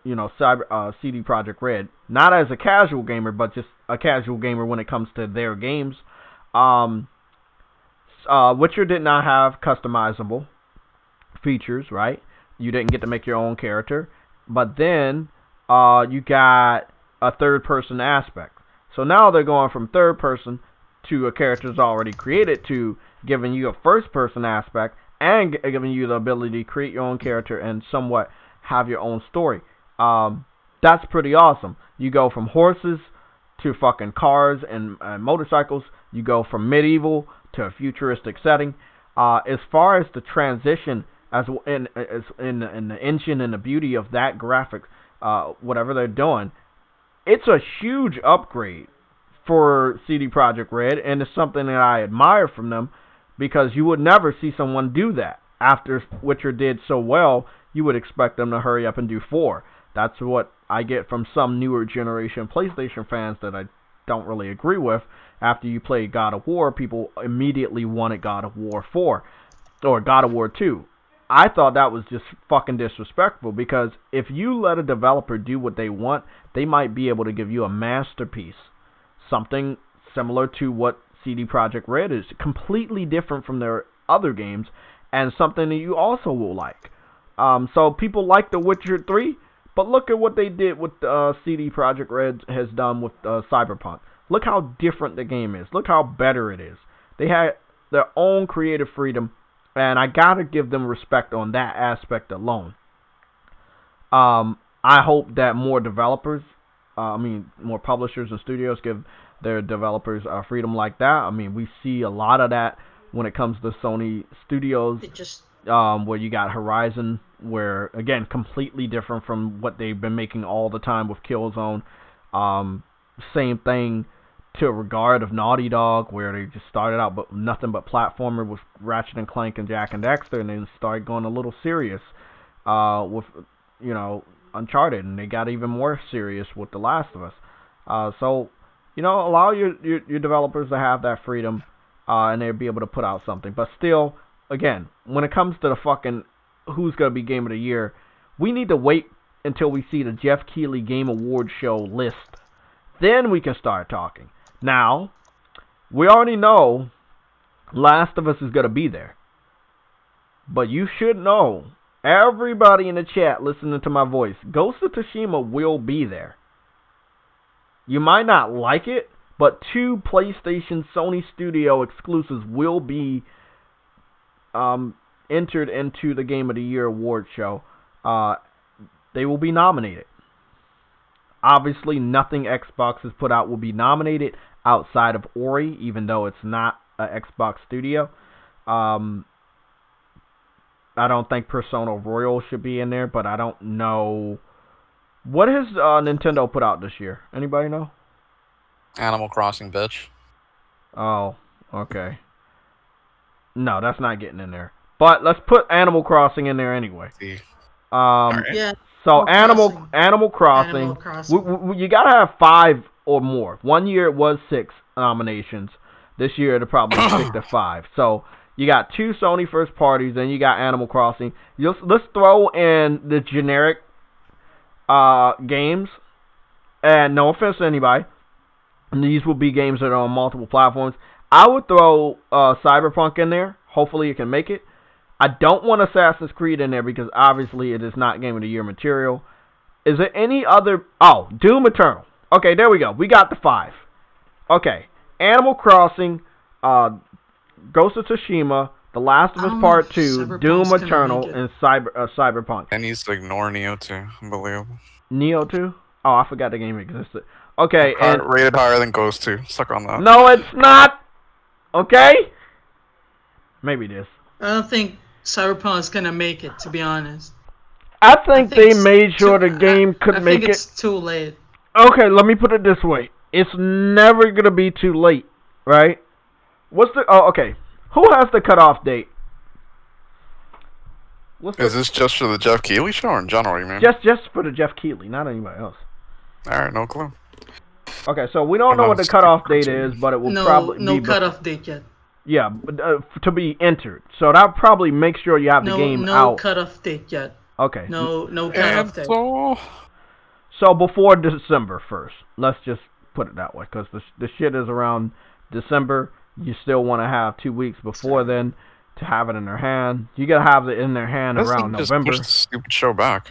CD Projekt Red, not as a casual gamer, but just a casual gamer when it comes to their games, Witcher did not have customizable features, right? You didn't get to make your own character, but then you got a third-person aspect. So now they're going from third-person to a character's already created to giving you a first-person aspect and giving you the ability to create your own character and somewhat have your own story. That's pretty awesome. You go from horses to fucking cars and motorcycles. You go from medieval to a futuristic setting. As far as the transition, as in the engine and the beauty of that graphics, whatever they're doing, it's a huge upgrade for CD Projekt Red, and it's something that I admire from them, because you would never see someone do that. After Witcher did so well, you would expect them to hurry up and do 4. That's what I get from some newer generation PlayStation fans that I don't really agree with. After you play God of War, people immediately wanted God of War 4 or God of War 2. I thought that was just fucking disrespectful, because if you let a developer do what they want, they might be able to give you a masterpiece. Something similar to what CD Projekt Red is, completely different from their other games, and something that you also will like. So people like The Witcher 3, but look at what they did with CD Projekt Red has done with Cyberpunk. Look how different the game is. Look how better it is. They had their own creative freedom, and I gotta give them respect on that aspect alone. I hope that more developers, more publishers and studios give their developers freedom like that. I mean, we see a lot of that when it comes to Sony Studios, where you got Horizon, where, again, completely different from what they've been making all the time with Killzone. Same thing to regard of Naughty Dog, where they just started out but nothing but platformer with Ratchet and Clank and Jak and Daxter, and then started going a little serious with, Uncharted, and they got even more serious with The Last of Us. So, allow your developers to have that freedom, and they'll be able to put out something. But still, again, when it comes to the fucking who's going to be Game of the Year, we need to wait until we see the Jeff Keighley Game Award show list. Then we can start talking. Now, we already know Last of Us is going to be there. But you should know, everybody in the chat listening to my voice, Ghost of Tsushima will be there. You might not like it, but 2 PlayStation Sony Studio exclusives will be entered into the Game of the Year award show. They will be nominated. Obviously, nothing Xbox has put out will be nominated outside of Ori, even though it's not an Xbox studio. I don't think Persona Royal should be in there, but I don't know. What has Nintendo put out this year? Anybody know? Animal Crossing, bitch. Oh, okay. No, that's not getting in there. But let's put Animal Crossing in there anyway. Right. Yeah. So Animal Crossing. You gotta have 5 or more. One year it was 6 nominations. This year it'll probably stick to 5. So you got 2 Sony first parties, then you got Animal Crossing. Let's throw in the generic games. And no offense to anybody, these will be games that are on multiple platforms. I would throw Cyberpunk in there. Hopefully it can make it. I don't want Assassin's Creed in there because obviously it is not Game of the Year material. Is there any other... Oh, Doom Eternal. Okay, there we go. We got the 5. Okay. Animal Crossing, Ghost of Tsushima, The Last of Us Part 2, Doom Eternal, and Cyberpunk. And he's to ignore Neo 2. Unbelievable. Neo 2? Oh, I forgot the game existed. Okay, and... Rated higher than Ghost 2. Suck on that. No, it's not! Okay? Maybe it is. I don't think Cyberpunk's gonna make it, to be honest. I think they made sure the game could make it. I think it's too late. Okay, let me put it this way. It's never gonna be too late, right? Okay. Who has the cutoff date? Is this just for the Jeff Keighley show or in general, you mean? Just for the Jeff Keighley, not anybody else. Alright, no clue. Okay, so we don't know what the cutoff date is, but it will probably be... No cutoff date yet. Yeah, but, to be entered. So that probably makes sure you have the game out. No cutoff date yet. Okay. No cutoff date. So before December 1st. Let's just put it that way, because the shit is around December. you still want to have 2 weeks before then to have it in their hand. You gotta have it in their hand around November. Just push the stupid show back.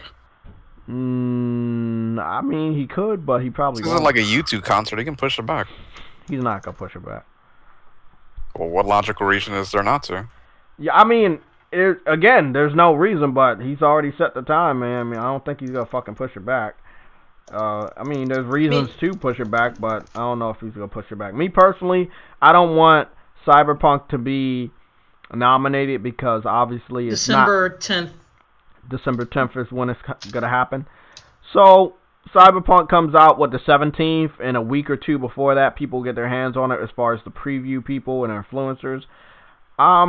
I mean, he could, but he probably This won't. isn't like a YouTube concert. He can push it back. He's not gonna push it back. Well, what logical reason is there not to? Yeah, I mean, again, there's no reason, but he's already set the time, man. I mean, I don't think he's gonna fucking push it back. I mean, there's reasons to push it back, but I don't know if he's gonna push it back. Me personally, I don't want Cyberpunk to be nominated because obviously it's December 10th. December 10th is when it's gonna happen. So Cyberpunk comes out the 17th, and a week or two before that, people get their hands on it. As far as the preview people and influencers, I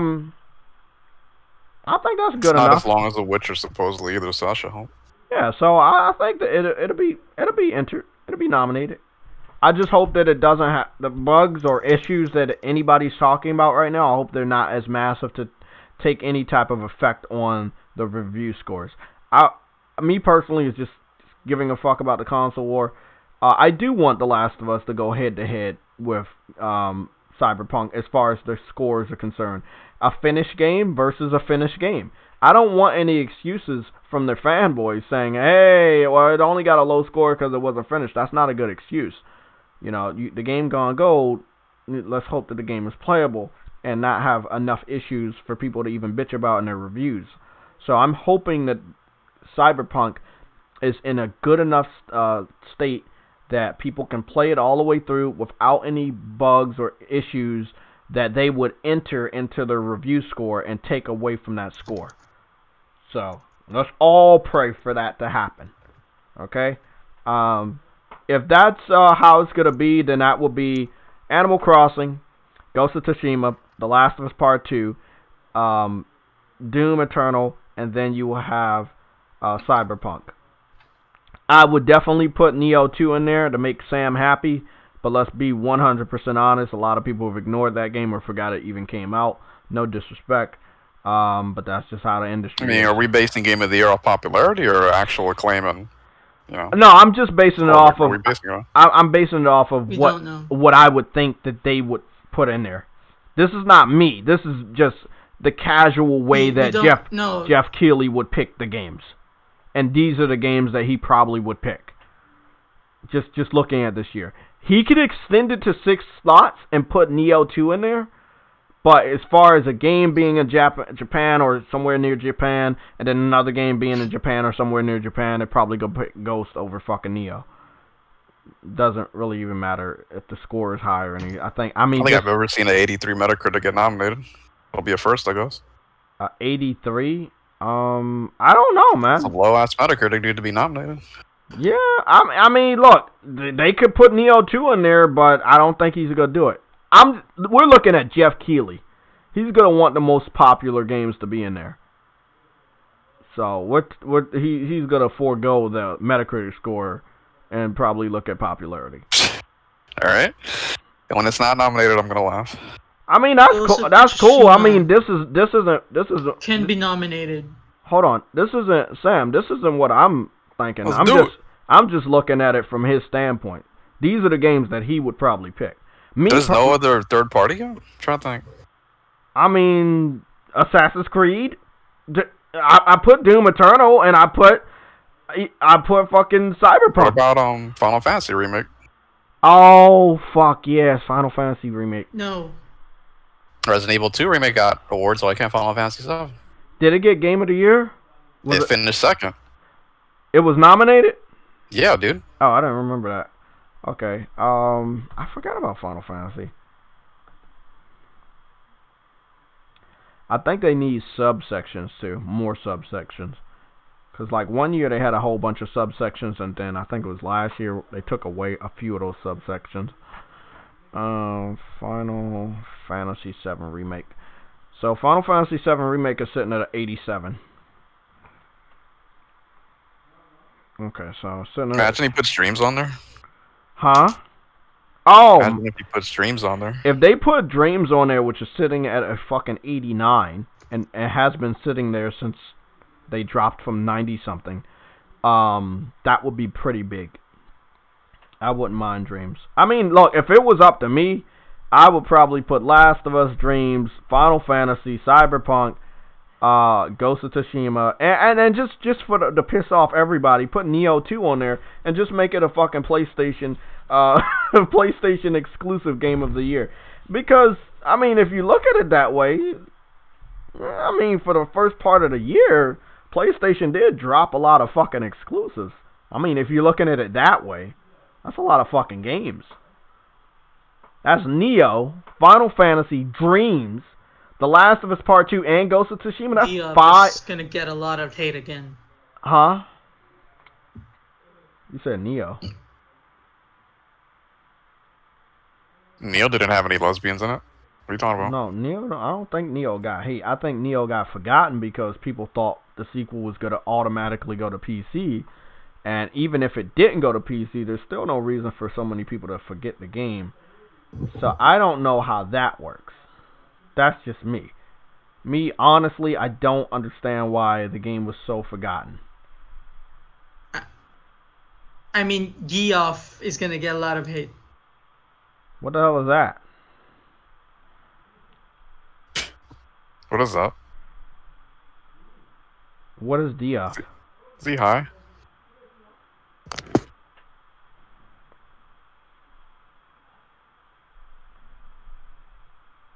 think that's good enough. Not as long as The Witcher supposedly either, so I should hope. Yeah, so I think that it'll be entered. It'll be nominated. I just hope that it doesn't have the bugs or issues that anybody's talking about right now. I hope they're not as massive to take any type of effect on the review scores. Me personally is just giving a fuck about the console war. I do want The Last of Us to go head to head with Cyberpunk as far as the scores are concerned. A finished game versus a finished game. I don't want any excuses from their fanboys saying, hey, well, it only got a low score because it wasn't finished. That's not a good excuse. You know, the game gone gold. Let's hope that the game is playable and not have enough issues for people to even bitch about in their reviews. So I'm hoping that Cyberpunk is in a good enough state that people can play it all the way through without any bugs or issues that they would enter into their review score and take away from that score. So let's all pray for that to happen. Okay? If that's how it's going to be, then that will be Animal Crossing, Ghost of Tsushima, The Last of Us Part 2, Doom Eternal, and then you will have Cyberpunk. I would definitely put Neo 2 in there to make Sam happy, but let's be 100% honest. A lot of people have ignored that game or forgot it even came out. No disrespect, but that's just how the industry is. Are we basing Game of the Year off popularity or actual acclaim and, No, I'm just basing it off of... I'm basing it off of what what I would think that they would put in there. This is not me. This is just the casual way that Jeff Keighley would pick the games. And these are the games that he probably would pick. Just looking at this year. He could extend it to 6 slots and put Neo 2 in there. But as far as a game being in Japan or somewhere near Japan, and then another game being in Japan or somewhere near Japan, they'd probably go pick Ghost over fucking Neo. Doesn't really even matter if the score is high or anything. I think I've ever seen an 83 Metacritic get nominated. It'll be a first, I guess. 83? I don't know, man. It's a low-ass Metacritic dude to be nominated. Yeah, I mean, look, they could put Neo 2 in there, but I don't think he's going to do it. We're looking at Jeff Keighley. He's going to want the most popular games to be in there. So he's going to forego the Metacritic score and probably look at popularity. All right. And when it's not nominated, I'm going to laugh. I mean, that's cool. I mean, this isn't can be nominated. Hold on. This isn't what I'm thinking. I'm just looking at it from his standpoint. These are the games that he would probably pick. There's no other third party game? I'm trying to think. I mean, Assassin's Creed. I put Doom Eternal and I put fucking Cyberpunk. What about Final Fantasy Remake? Oh fuck yes, Final Fantasy Remake. No. Resident Evil 2 Remake got awards, so I can't Final Fantasy 7. Did it get Game of the Year? It finished second. It was nominated? Yeah, dude. Oh, I didn't remember that. Okay. I forgot about Final Fantasy. I think they need subsections too. More subsections. Because like one year they had a whole bunch of subsections, and then I think it was last year they took away a few of those subsections. Final Fantasy 7 Remake. So Final Fantasy 7 Remake is sitting at an 87. Okay, so sitting at... Imagine he put streams on there. Huh? Oh! Imagine if he put streams on there. If they put Dreams on there, which is sitting at a fucking 89, and it has been sitting there since they dropped from 90-something, that would be pretty big. I wouldn't mind Dreams. I mean, look, if it was up to me, I would probably put Last of Us, Dreams, Final Fantasy, Cyberpunk, Ghost of Tsushima, and then just for to piss off everybody, put Neo 2 on there and just make it a fucking PlayStation PlayStation exclusive game of the year. Because I mean, if you look at it that way, I mean, for the first part of the year, PlayStation did drop a lot of fucking exclusives. I mean, if you're looking at it that way, that's a lot of fucking games. That's Neo, Final Fantasy, Dreams, The Last of Us Part 2, and Ghost of Tsushima. That's 5. Is gonna get a lot of hate again. Huh? You said Neo. Neo didn't have any lesbians in it. What are you talking about? No, Neo. I don't think Neo got hate. I think Neo got forgotten because people thought the sequel was gonna automatically go to PC, and even if it didn't go to PC, there's still no reason for so many people to forget the game. So I don't know how that works. That's just me. Me, honestly, I don't understand why the game was so forgotten. I mean, Geoff is gonna get a lot of hate. What the hell is that? What is that? What is Dia? Is he high?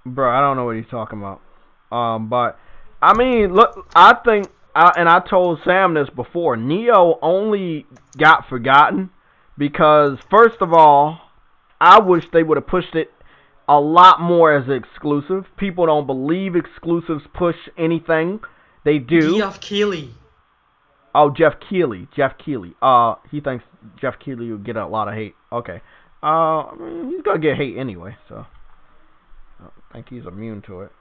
Bro, I don't know what he's talking about. But I mean, look, I think, and I told Sam this before. Neo only got forgotten because, first of all, I wish they would have pushed it a lot more as exclusive. People don't believe exclusives push anything. They do. Geoff Keighley. Oh, Jeff Keighley. He thinks Jeff Keighley will get a lot of hate. Okay. I mean, he's gonna get hate anyway, so I don't think he's immune to it.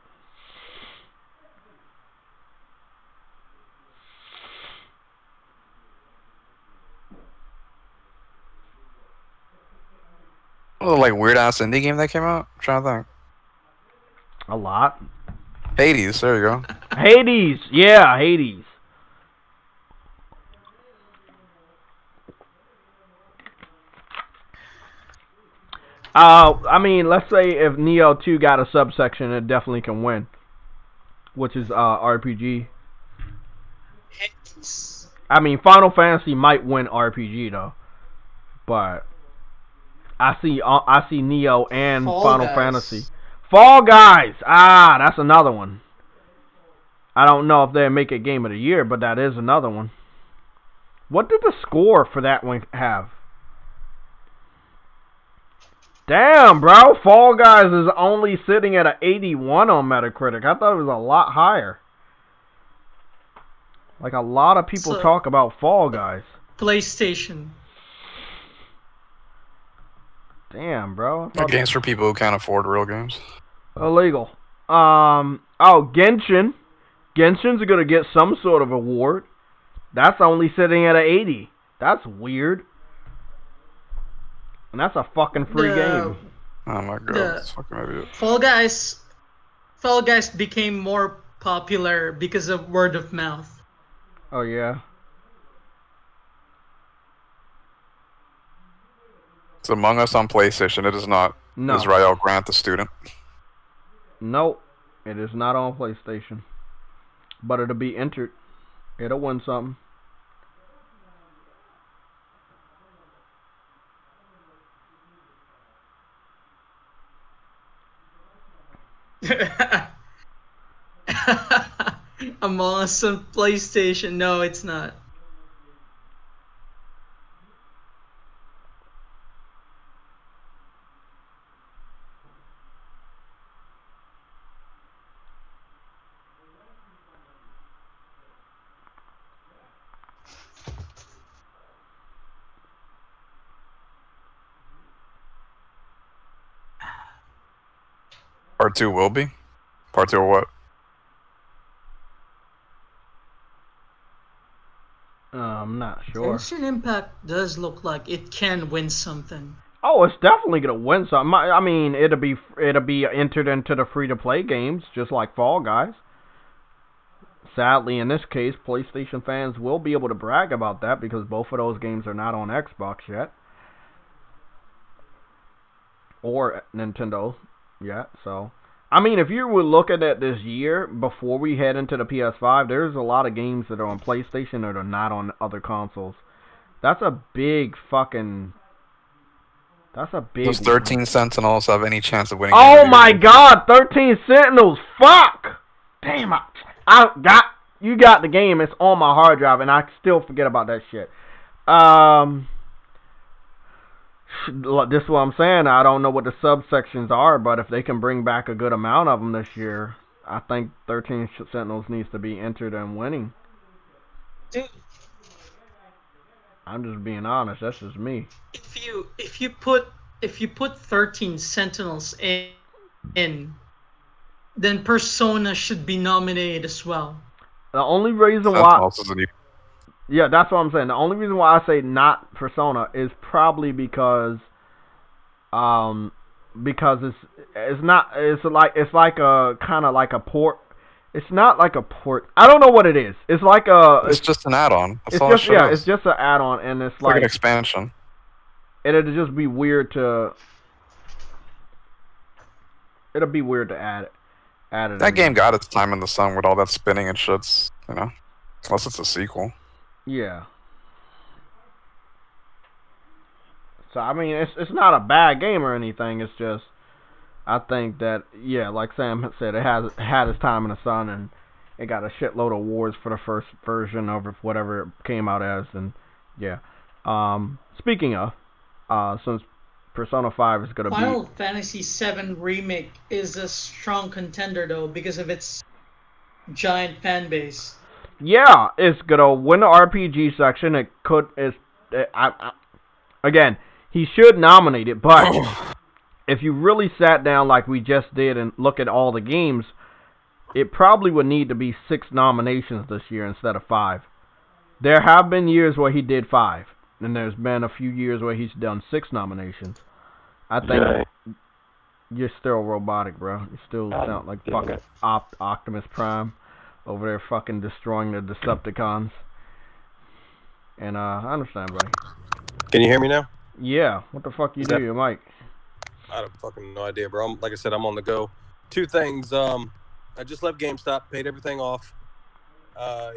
Oh, like weird ass indie game that came out? I'm trying to think. A lot. Hades, there you go. Hades, yeah, Hades. I mean, let's say if Neo 2 got a subsection, it definitely can win, which is RPG. I mean, Final Fantasy might win RPG though, but I see Neo and Final Fantasy. Fall Guys, that's another one. I don't know if they make it Game of the Year, but that is another one. What did the score for that one have? Damn, bro. Fall Guys is only sitting at an 81 on Metacritic. I thought it was a lot higher. Like, a lot of people talk about Fall Guys. PlayStation. Damn, bro. Games for people who can't afford real games. Illegal. Genshin. Genshin's gonna get some sort of award. That's only sitting at an 80. That's weird. And that's a fucking free game. Oh my god, that's fucking idiot. Fall Guys became more popular because of word of mouth. Oh yeah. It's Among Us on PlayStation. It is not Israel Grant, the student. Nope. It is not on PlayStation. But it'll be entered. It'll win something. Among Us on PlayStation. No, it's not. Part 2 will be? Part 2 or what? I'm not sure. Genshin Impact does look like it can win something. Oh, it's definitely gonna win something. I mean, it'll be entered into the free-to-play games, just like Fall Guys. Sadly, in this case, PlayStation fans will be able to brag about that because both of those games are not on Xbox yet. Or Nintendo. Yeah, so I mean, if you were looking at this year before we head into the PS5, there's a lot of games that are on PlayStation that are not on other consoles. That's a big fucking. That's a big. Does 13 Sentinels have any chance of winning? Oh my God, 13 Sentinels! Fuck! Damn, you got the game. It's on my hard drive, and I still forget about that shit. This is what I'm saying. I don't know what the subsections are, but if they can bring back a good amount of them this year, I think 13 Sentinels needs to be entered and winning. Dude, I'm just being honest. That's just me. If you put 13 Sentinels in, then Persona should be nominated as well. The only reason why. Yeah, that's what I'm saying. The only reason why I say not Persona is probably because it's like a kind of like a port. It's not like a port. I don't know what it is. It's like it's just an add-on. It's just an add-on, and it's like an expansion. It'd just be weird to. It'll be weird to add it. That game got its time in the sun with all that spinning and shits, you know. Unless it's a sequel. Yeah. So I mean, it's not a bad game or anything. It's just I think that like Sam said, it had its time in the sun, and it got a shitload of awards for the first version of whatever it came out as, and yeah. Speaking of, since Persona 5 is gonna be Final Fantasy VII Remake is a strong contender though because of its giant fan base. Yeah, it's gonna win the RPG section. Again, he should nominate it, but if you really sat down like we just did and look at all the games, it probably would need to be 6 nominations this year instead of 5. There have been years where he did 5, and there's been a few years where he's done 6 nominations. I think you're still robotic, bro. You still sound like fucking Optimus Prime over there fucking destroying the Decepticons. And I understand, buddy. Can you hear me now? Yeah. What the fuck you do, your mic? I have fucking no idea, bro. Like I said, I'm on the go. 2 things. I just left GameStop, paid everything off.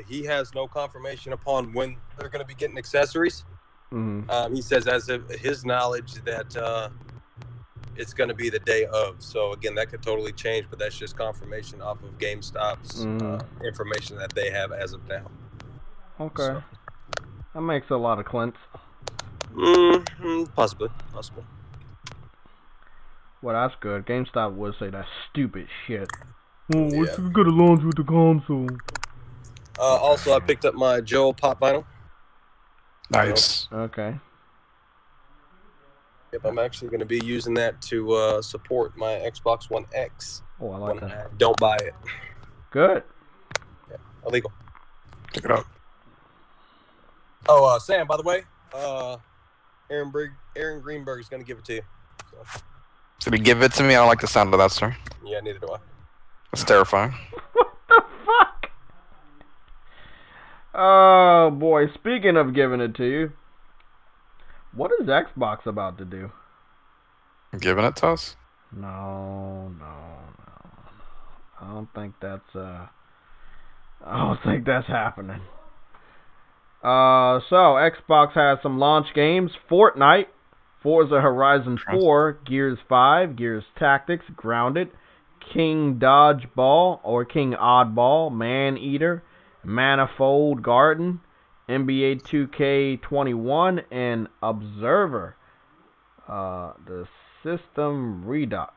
He has no confirmation upon when they're going to be getting accessories. Mm-hmm. He says, as of his knowledge, that it's going to be the day of. So again, that could totally change, but that's just confirmation off of GameStop's information that they have as of now. Okay, so. That makes a lot of sense. Possibly. Well, that's good. GameStop would say that stupid shit. Oh, what's gonna launch with the console? Also, I picked up my Joel Pop vinyl. Nice. Okay. Yep, I'm actually going to be using that to support my Xbox One X. Oh, I like that. I don't buy it. Good. Yeah, illegal. Check it out. Oh, Sam, by the way, Aaron Greenberg is going to give it to you. So. Did he give it to me? I don't like the sound of that, sir. Yeah, neither do I. That's terrifying. What the fuck? Oh, boy. Speaking of giving it to you, what is Xbox about to do? Giving it to us? No. I don't think that's happening. So Xbox has some launch games: Fortnite, Forza Horizon 4, Gears 5, Gears Tactics, Grounded, King Dodgeball or King Oddball, Man Eater, Manifold Garden, NBA 2K21, and Observer. The System Redux.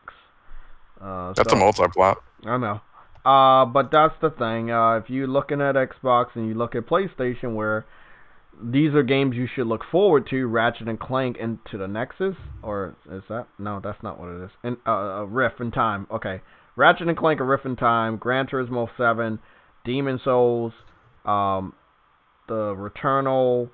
That's a multi-plot. I know. But that's the thing. If you're looking at Xbox and you look at PlayStation, where these are games you should look forward to, Ratchet and Clank Into the Nexus, or is that? No, that's not what it is. And Rift in Time. Okay, Ratchet and Clank: A Rift in Time, Gran Turismo 7, Demon Souls, the Returnal,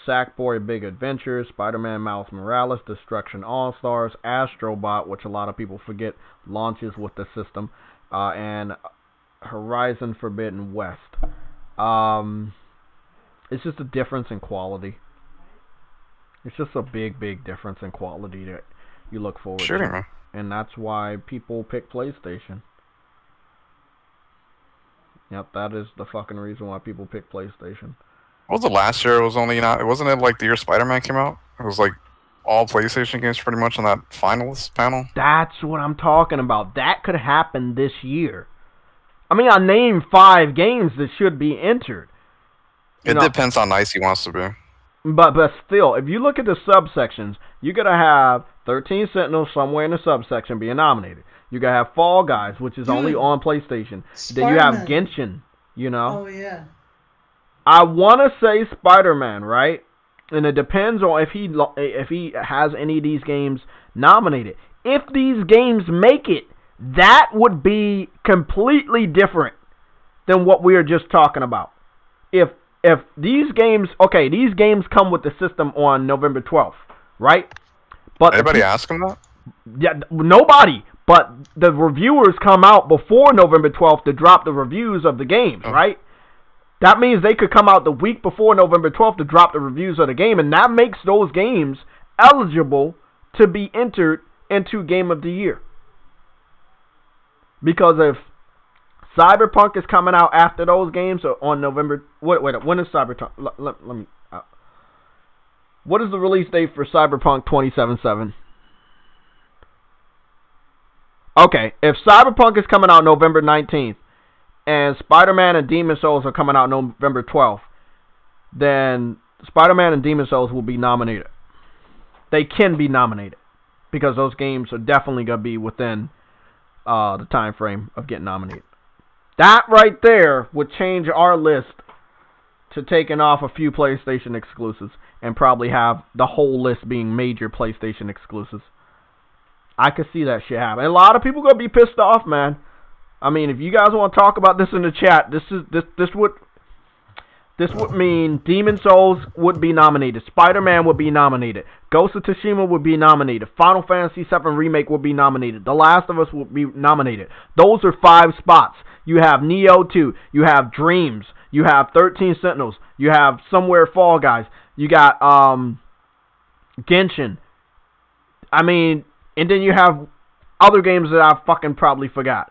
Sackboy: Big Adventure, Spider-Man Miles Morales, Destruction AllStars, Astrobot, which a lot of people forget launches with the system, and Horizon Forbidden West. It's just a difference in quality. It's just a big difference in quality that you look forward to. Man. and that's why people pick PlayStation. Yep, that is the fucking reason why people pick PlayStation. What was it last year? It was only not. Wasn't it like the year Spider-Man came out? It was like all PlayStation games pretty much on that finalist panel. That's what I'm talking about. That could happen this year. I mean, I named 5 games that should be entered. It depends how nice he wants to be. But still, if you look at the subsections, you're going to have 13 Sentinels somewhere in the subsection being nominated. You're going to have Fall Guys, which is only on PlayStation. Then you have Genshin, you know. Oh, yeah. I want to say Spider-Man, right? And it depends on if he has any of these games nominated. If these games make it, that would be completely different than what we are just talking about. If these games, okay, these games come with the system on November 12th, right? But anybody ask him that? Yeah, nobody. But the reviewers come out before November 12th to drop the reviews of the games, right? That means they could come out the week before November 12th to drop the reviews of the game, and that makes those games eligible to be entered into Game of the Year. Because if Cyberpunk is coming out after those games on November... Wait, when is Cyberpunk? Let me... what is the release date for Cyberpunk 2077? Okay, if Cyberpunk is coming out November 19th, and Spider-Man and Demon Souls are coming out November 12th, then Spider-Man and Demon Souls will be nominated. They can be nominated, because those games are definitely going to be within the time frame of getting nominated. That right there would change our list to taking off a few PlayStation exclusives and probably have the whole list being major PlayStation exclusives. I could see that shit happen. And a lot of people going to be pissed off, man. I mean, if you guys want to talk about this in the chat, this would mean Demon Souls would be nominated, Spider-Man would be nominated, Ghost of Tsushima would be nominated, Final Fantasy VII Remake would be nominated, The Last of Us would be nominated. Those are 5 spots. You have Neo 2, you have Dreams, you have 13 Sentinels, you have Somewhere Fall Guys, you got Genshin. I mean, and then you have other games that I fucking probably forgot.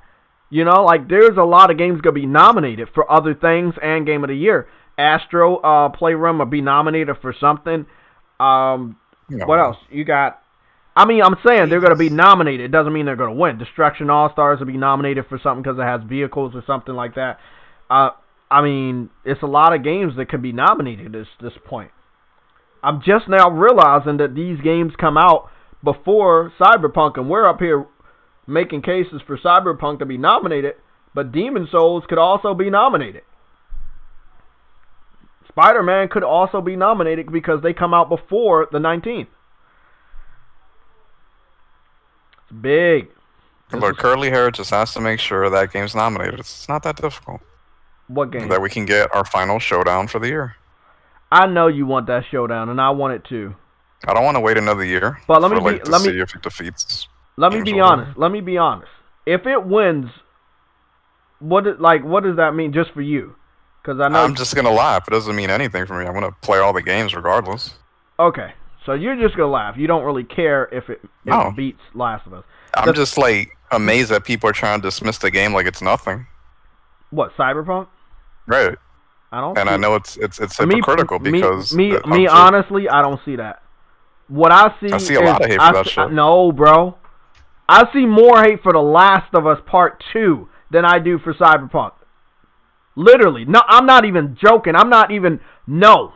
You know, like, there's a lot of games going to be nominated for other things and Game of the Year. Astro Playroom will be nominated for something. What else? You got... I mean, I'm saying they're going to be nominated. It doesn't mean they're going to win. Destruction AllStars will be nominated for something because it has vehicles or something like that. I mean, it's a lot of games that could be nominated at this point. I'm just now realizing that these games come out before Cyberpunk, and we're up here making cases for Cyberpunk to be nominated, but Demon Souls could also be nominated. Spider-Man could also be nominated because they come out before the 19th. It's big. But Curly Hair just has to make sure that game's nominated. It's not that difficult. What game? That we can get our final showdown for the year. I know you want that showdown, and I want it too. I don't want to wait another year. But let me see if it defeats. Let me be honest. Let me be honest. If it wins, what does that mean just for you? Because I know I'm just gonna laugh. It doesn't mean anything for me. I'm gonna play all the games regardless. Okay, so you're just gonna laugh. You don't really care if it beats Last of Us. I'm just like amazed that people are trying to dismiss the game like it's nothing. What, Cyberpunk? Right. I don't. And I know it's hypocritical because me honestly, I don't see that. What I see a lot of hate for that shit. No, bro. I see more hate for The Last of Us Part 2 than I do for Cyberpunk. Literally. No, I'm not even joking. I'm not even... No,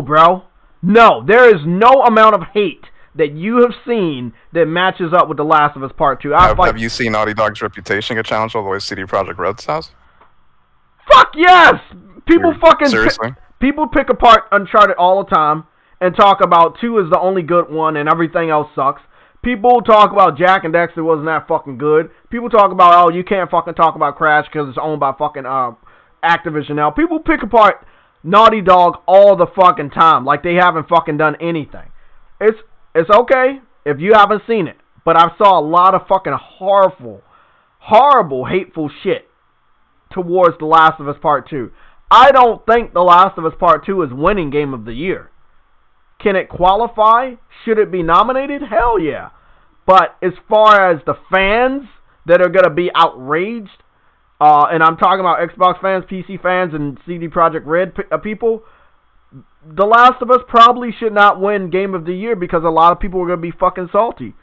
bro. No, there is no amount of hate that you have seen that matches up with The Last of Us Part 2. Have you seen Naughty Dog's reputation get challenged all the way CD Projekt Red's house? Fuck yes! People Seriously? People pick apart Uncharted all the time and talk about 2 is the only good one and everything else sucks. People talk about Jack and Dexter wasn't that fucking good. People talk about, oh, you can't fucking talk about Crash because it's owned by fucking Activision now. People pick apart Naughty Dog all the fucking time like they haven't fucking done anything. It's okay if you haven't seen it, but I saw a lot of fucking horrible, hateful shit towards The Last of Us Part 2. I don't think The Last of Us Part 2 is winning Game of the Year. Can it qualify? Should it be nominated? Hell yeah. But as far as the fans that are gonna be outraged, and I'm talking about Xbox fans, PC fans, and CD Projekt Red people, The Last of Us probably should not win Game of the Year because a lot of people are gonna be fucking salty.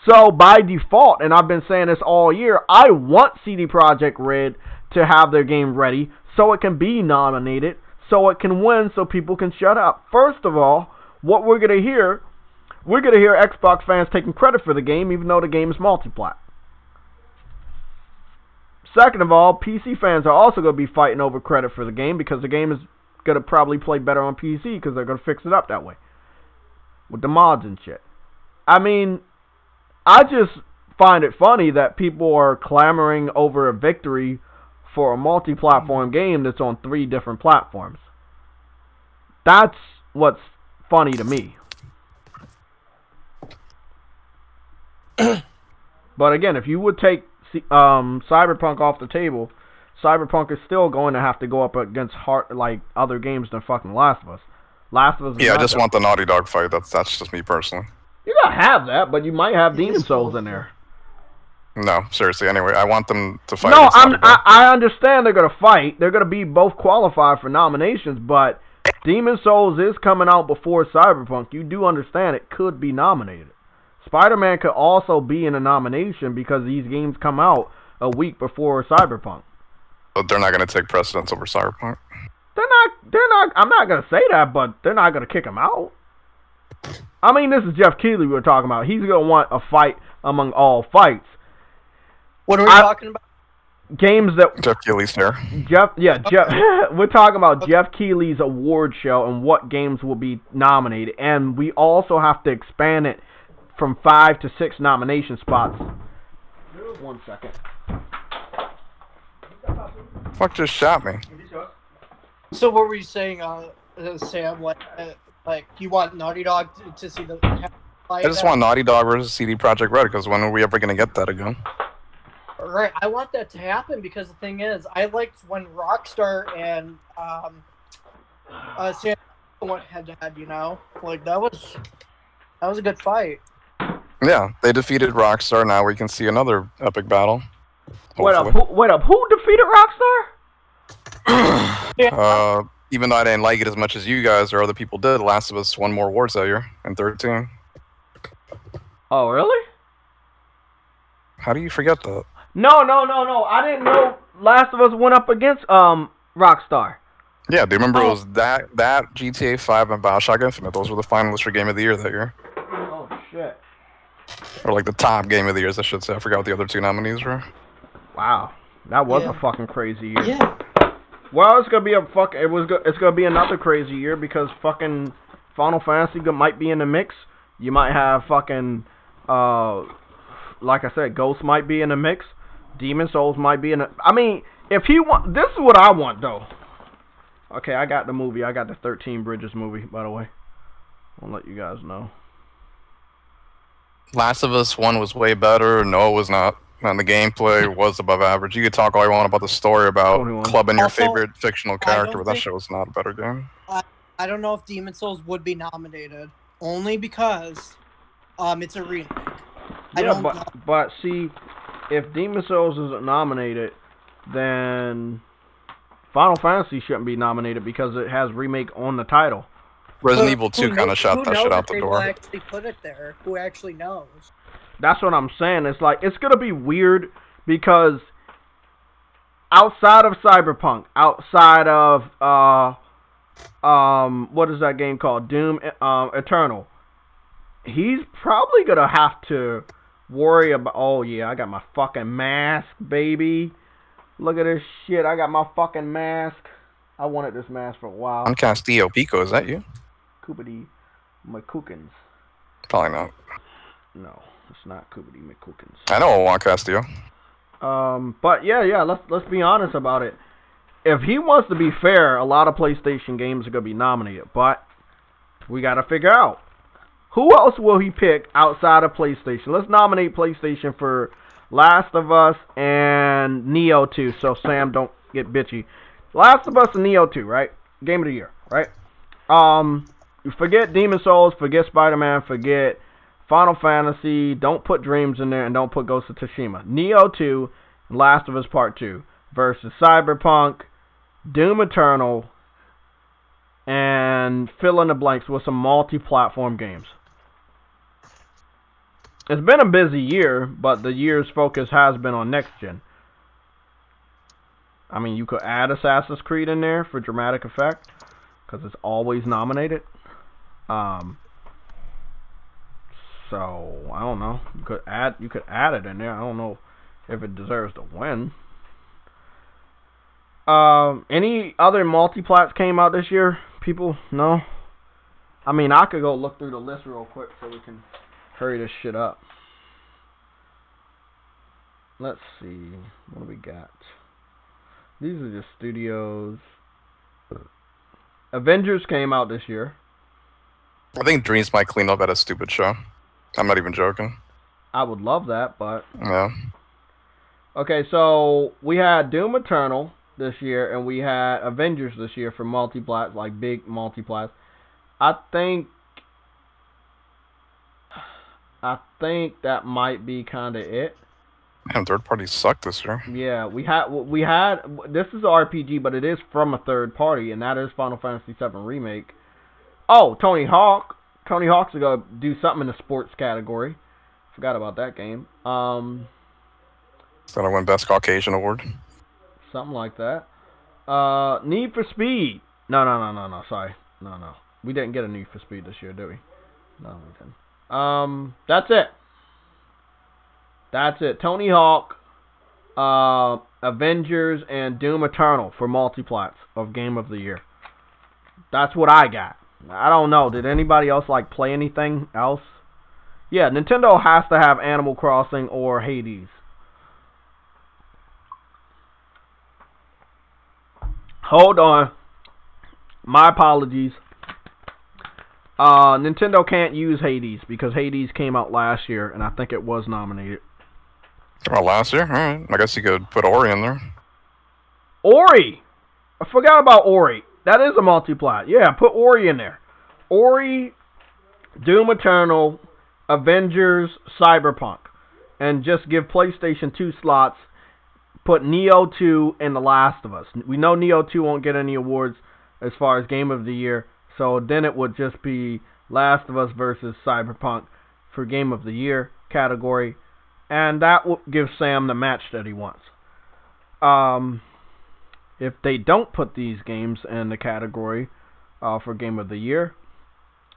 So by default, and I've been saying this all year, I want CD Projekt Red to have their game ready so it can be nominated, so it can win, so people can shut up. First of all, what we're going to hear Xbox fans taking credit for the game even though the game is multiplat. Second of all, PC fans are also going to be fighting over credit for the game because the game is going to probably play better on PC because they're going to fix it up that way with the mods and shit. I mean, I just find it funny that people are clamoring over a victory for a multi-platform game that's on 3 different platforms. That's what's funny to me. But again, if you would take Cyberpunk off the table, Cyberpunk is still going to have to go up against other games than fucking Last of Us. Last of Us. Yeah, I just want the Naughty Dog fight. That's just me personally. You gotta have that, but you might have Demon Souls in there. No, seriously. Anyway, I want them to fight. No, I understand they're gonna fight. They're gonna be both qualified for nominations, but Demon Souls is coming out before Cyberpunk. You do understand it could be nominated. Spider-Man could also be in a nomination because these games come out a week before Cyberpunk. But they're not gonna take precedence over Cyberpunk. They're not. I'm not gonna say that, but they're not gonna kick him out. I mean, this is Jeff Keighley we're talking about. He's gonna want a fight among all fights. What are we talking about? Games that Jeff Keighley's here. Jeff. We're talking about Jeff Keighley's award show and what games will be nominated, and we also have to expand it from 5 to 6 nomination spots. 1 second. Fuck just shot me. So what were you saying, Sam? Like you want Naughty Dog to see the fight? I just want Naughty Dog versus CD Projekt Red because when are we ever gonna get that again? Right, I want that to happen because the thing is, I liked when Rockstar and Sam went head to head. You know, like that was a good fight. Yeah, they defeated Rockstar. Now we can see another epic battle. Wait up, who defeated Rockstar? Even though I didn't like it as much as you guys or other people did, Last of Us won more awards that year in 13. Oh, really? How do you forget that? No. I didn't know Last of Us went up against Rockstar. Yeah, do you remember it was that GTA 5 and BioShock Infinite? Those were the finalists for Game of the Year that year. Oh, shit. Or like the top Game of the Years, I should say. I forgot what the other 2 nominees were. Wow. That was a fucking crazy year. Yeah. Well, it's gonna be it's gonna be another crazy year because fucking Final Fantasy might be in the mix. You might have fucking like I said, Ghost might be in the mix. Demon Souls might be in the. I mean, if he want, this is what I want though. Okay, I got the movie. I got the 13 Bridges movie, by the way. I'll let you guys know. Last of Us 1 was way better. No, it was not. And the gameplay was above average. You could talk all you want about the story about 21. clubbing your Also, favorite fictional character, but that shit was not a better game. I don't know if Demon Souls would be nominated only because it's a remake. Yeah, but see, if Demon Souls isn't nominated, then Final Fantasy shouldn't be nominated because it has remake on the title. Resident Evil 2 kind of shot that shit out the door. Who actually put it there? Who actually knows? That's what I'm saying. It's like, it's going to be weird because outside of Cyberpunk, outside of, what is that game called? Doom Eternal. He's probably going to have to worry about, oh yeah, I got my fucking mask, baby. Look at this shit. I got my fucking mask. I wanted this mask for a while. I'm Castillo Pico, is that you? Koopity McCookins. Probably not. No, it's not Koopity McCookins. I know Juan Castillo. But yeah, let's be honest about it. If he wants to be fair, a lot of PlayStation games are gonna be nominated, but we gotta figure out who else will he pick outside of PlayStation. Let's nominate PlayStation for Last of Us and Neo 2, so Sam don't get bitchy. Last of Us and Neo 2, right? Game of the Year, right? Forget Demon Souls, forget Spider-Man, forget Final Fantasy, don't put Dreams in there, and don't put Ghost of Tsushima. Neo 2, Last of Us Part 2 versus Cyberpunk, Doom Eternal, and fill in the blanks with some multi-platform games. It's been a busy year, but the year's focus has been on next gen. I mean, you could add Assassin's Creed in there for dramatic effect, because it's always nominated. So I don't know. You could add it in there. I don't know if it deserves to win. Any other multiplats came out this year? People, no. I mean, I could go look through the list real quick so we can hurry this shit up. Let's see. What do we got? These are just studios. Avengers came out this year. I think Dreams might clean up at a stupid show. I'm not even joking. I would love that, but... Yeah. Okay, so we had Doom Eternal this year, and we had Avengers this year for multiplats, like big multiplats. I think that might be kind of it. Man, third parties suck this year. Yeah, we had this is an RPG, but it is from a third party, and that is Final Fantasy VII Remake. Oh, Tony Hawk. Tony Hawk's gonna do something in the sports category. Forgot about that game. It's gonna win Best Caucasian Award. Something like that. Need for Speed. No. Sorry. No. We didn't get a Need for Speed this year, did we? No, we didn't. That's it. That's it. Tony Hawk, Avengers, and Doom Eternal for multiplats of Game of the Year. That's what I got. I don't know. Did anybody else like play anything else? Yeah, Nintendo has to have Animal Crossing or Hades. Hold on. My apologies. Nintendo can't use Hades because Hades came out last year, and I think it was nominated. Oh, last year? Alright. I guess you could put Ori in there. Ori! I forgot about Ori. That is a multiplat. Yeah, put Ori in there. Ori, Doom Eternal, Avengers, Cyberpunk. And just give PlayStation 2 slots. Put Neo 2 and The Last of Us. We know Neo 2 won't get any awards as far as Game of the Year. So then it would just be Last of Us versus Cyberpunk for Game of the Year category. And that will give Sam the match that he wants. If they don't put these games in the category for Game of the Year,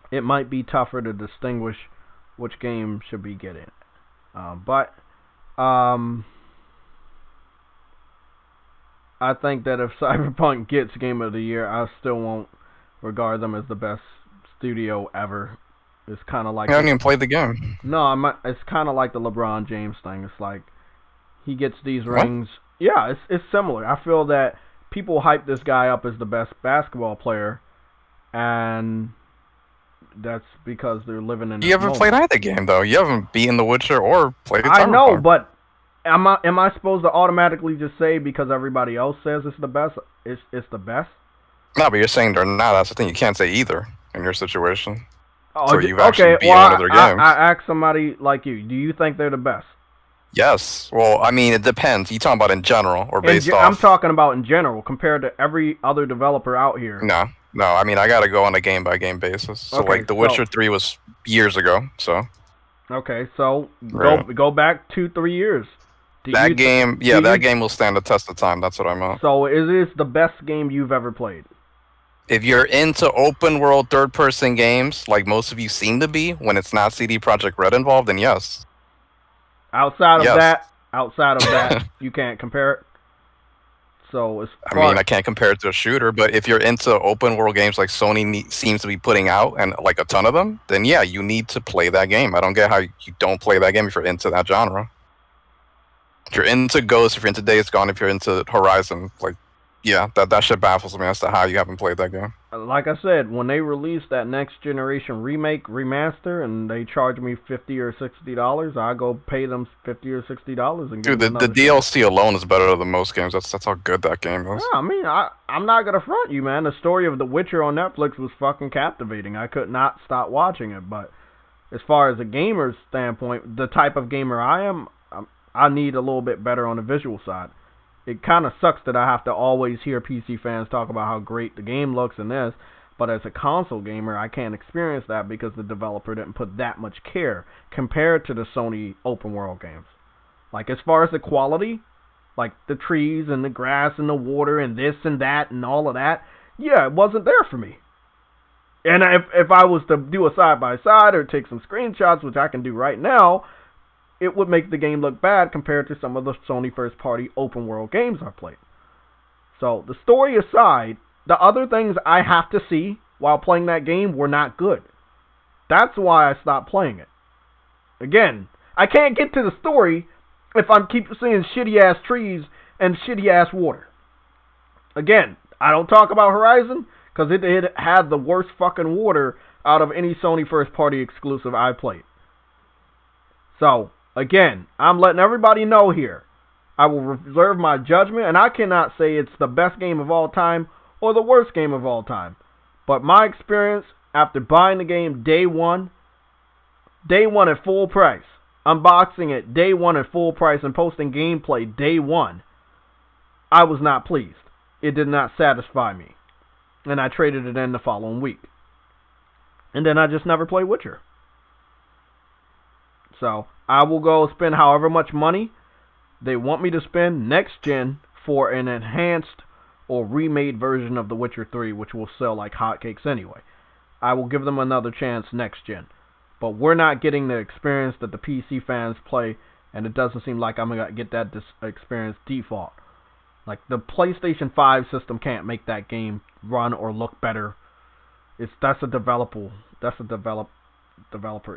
it might be tougher to distinguish which game should be getting it. But I think that if Cyberpunk gets Game of the Year, I still won't regard them as the best studio ever. It's kind of like... You haven't even played the game. No, it's kind of like the LeBron James thing. It's like, he gets these rings... Yeah, it's similar. I feel that people hype this guy up as the best basketball player, and that's because they're living in... You haven't played either game, though. You haven't beaten The Witcher or played Cyberpunk. I know, but am I supposed to automatically just say because everybody else says it's the best, it's the best? No, but you're saying they're not. That's the thing. You can't say either in your situation. Oh, so you've actually beaten one of their games. I asked somebody like you, do you think they're the best? Yes. Well, I mean, it depends. You talking about in general or based off? I'm talking about in general compared to every other developer out here. No. I mean, I got to go on a game-by-game basis. So, okay, like, The Witcher 3 was years ago, so... Okay, so go back 2-3 years. That game will stand the test of time. That's what I meant. So, is this the best game you've ever played? If you're into open-world third-person games, like most of you seem to be, when it's not CD Projekt Red involved, then yes. Outside of that, you can't compare it. So I mean, I can't compare it to a shooter, but if you're into open-world games like Sony seems to be putting out, and like a ton of them, then yeah, you need to play that game. I don't get how you don't play that game if you're into that genre. If you're into Ghost, if you're into Days Gone, if you're into Horizon, like, yeah, that shit baffles me as to how you haven't played that game. Like I said, when they release that next generation remaster, and they charge me $50 or $60, I go pay them $50 or $60 and get the DLC alone is better than most games. That's how good that game is. Yeah, I mean, I'm not gonna front you, man. The story of The Witcher on Netflix was fucking captivating. I could not stop watching it, but as far as a gamer's standpoint, the type of gamer I am, I need a little bit better on the visual side. It kind of sucks that I have to always hear PC fans talk about how great the game looks and this, but as a console gamer, I can't experience that because the developer didn't put that much care compared to the Sony open world games. Like, as far as the quality, like the trees and the grass and the water and this and that and all of that, yeah, it wasn't there for me. And if I was to do a side-by-side or take some screenshots, which I can do right now, it would make the game look bad compared to some of the Sony first-party open-world games I've played. So, the story aside, the other things I have to see while playing that game were not good. That's why I stopped playing it. Again, I can't get to the story if I keep seeing shitty-ass trees and shitty-ass water. Again, I don't talk about Horizon, because it had the worst fucking water out of any Sony first-party exclusive I played. So, again, I'm letting everybody know here. I will reserve my judgment, and I cannot say it's the best game of all time or the worst game of all time. But my experience after buying the game day one at full price, unboxing it day one at full price, and posting gameplay day one, I was not pleased. It did not satisfy me. And I traded it in the following week. And then I just never played Witcher. So, I will go spend however much money they want me to spend next gen for an enhanced or remade version of The Witcher 3, which will sell like hotcakes anyway. I will give them another chance next gen. But we're not getting the experience that the PC fans play, and it doesn't seem like I'm going to get that experience default. Like, the PlayStation 5 system can't make that game run or look better. That's a developer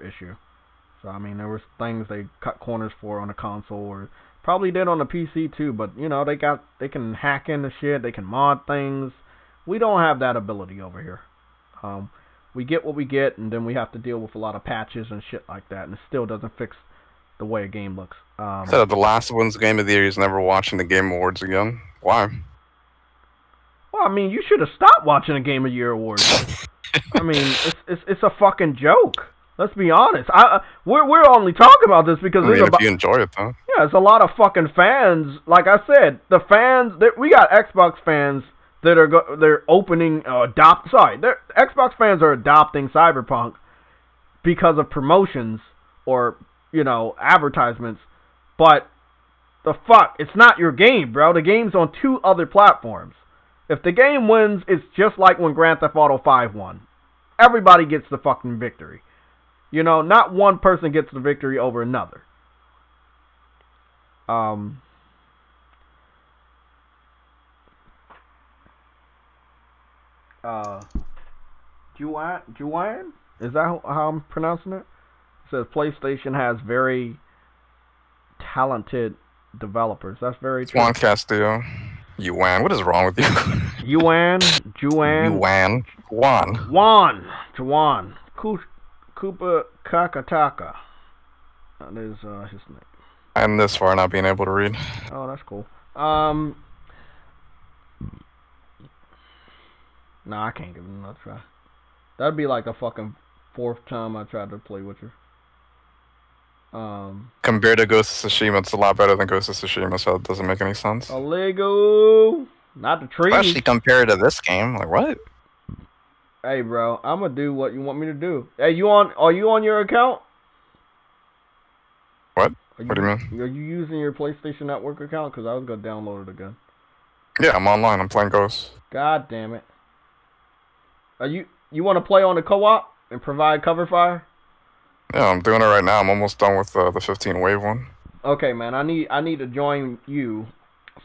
issue. So, I mean, there was things they cut corners for on the console, or probably did on the PC too, but, you know, they can hack into shit, they can mod things. We don't have that ability over here. We get what we get, and then we have to deal with a lot of patches and shit like that, and it still doesn't fix the way a game looks. So the last one's Game of the Year is never watching the Game Awards again. Why? Well, I mean, you should have stopped watching the Game of the Year awards. I mean, it's a fucking joke. Let's be honest. We're only talking about this because if you enjoy it, though. Yeah, it's a lot of fucking fans. Like I said, the fans we got Xbox fans that they're Xbox fans are adopting Cyberpunk because of promotions or, you know, advertisements. But the fuck, it's not your game, bro. The game's on 2 other platforms. If the game wins, it's just like when Grand Theft Auto 5 won. Everybody gets the fucking victory. You know, not one person gets the victory over another. Juan? Is that how I'm pronouncing it? It says PlayStation has very talented developers. That's very true. Juan Castillo. Yuan. What is wrong with you? Juan. Koopa Kakataka. That is his name. I'm this far not being able to read. Oh, that's cool. Nah, I can't give it another try. That'd be like the fucking 4th time I tried to play Witcher. Compared to Ghost of Tsushima, it's a lot better than Ghost of Tsushima, so it doesn't make any sense. A Lego, not the tree. Especially compared to this game, like what? Hey, bro, I'm gonna do what you want me to do. Hey, are you on your account? What? What do you mean? Are you using your PlayStation Network account? Because I was gonna download it again. Yeah, I'm online. I'm playing Ghost. God damn it. You want to play on the co-op and provide cover fire? Yeah, I'm doing it right now. I'm almost done with the 15 wave one. Okay, man. I need to join you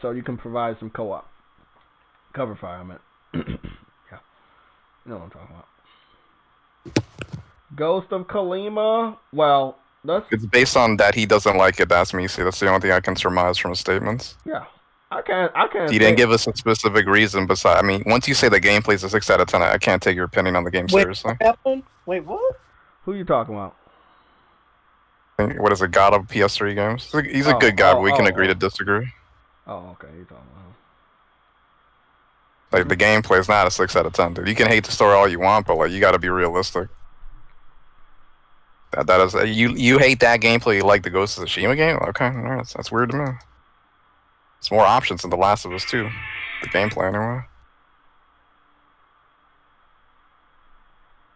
so you can provide some co-op cover fire. I meant. Yeah. You know what I'm talking about. Ghost of Kalima. Well, it's based on that he doesn't like it. That's me. See, that's the only thing I can surmise from his statements. Yeah. I can't. He didn't give us a specific reason. Besides, I mean, once you say the gameplay is a 6 out of 10, I can't take your opinion on the game seriously. What happened? Wait, what? Who you talking about? What is it? God of PS3 games? He's a good guy, but we can agree to disagree. Oh, okay. You're talking about. Like the gameplay is not a 6 out of 10, dude. You can hate the story all you want, but like you got to be realistic. That is you hate that gameplay. You like the Ghost of Tsushima game? Okay, all right, that's weird to me. It's more options than The Last of Us 2. The gameplay anyway.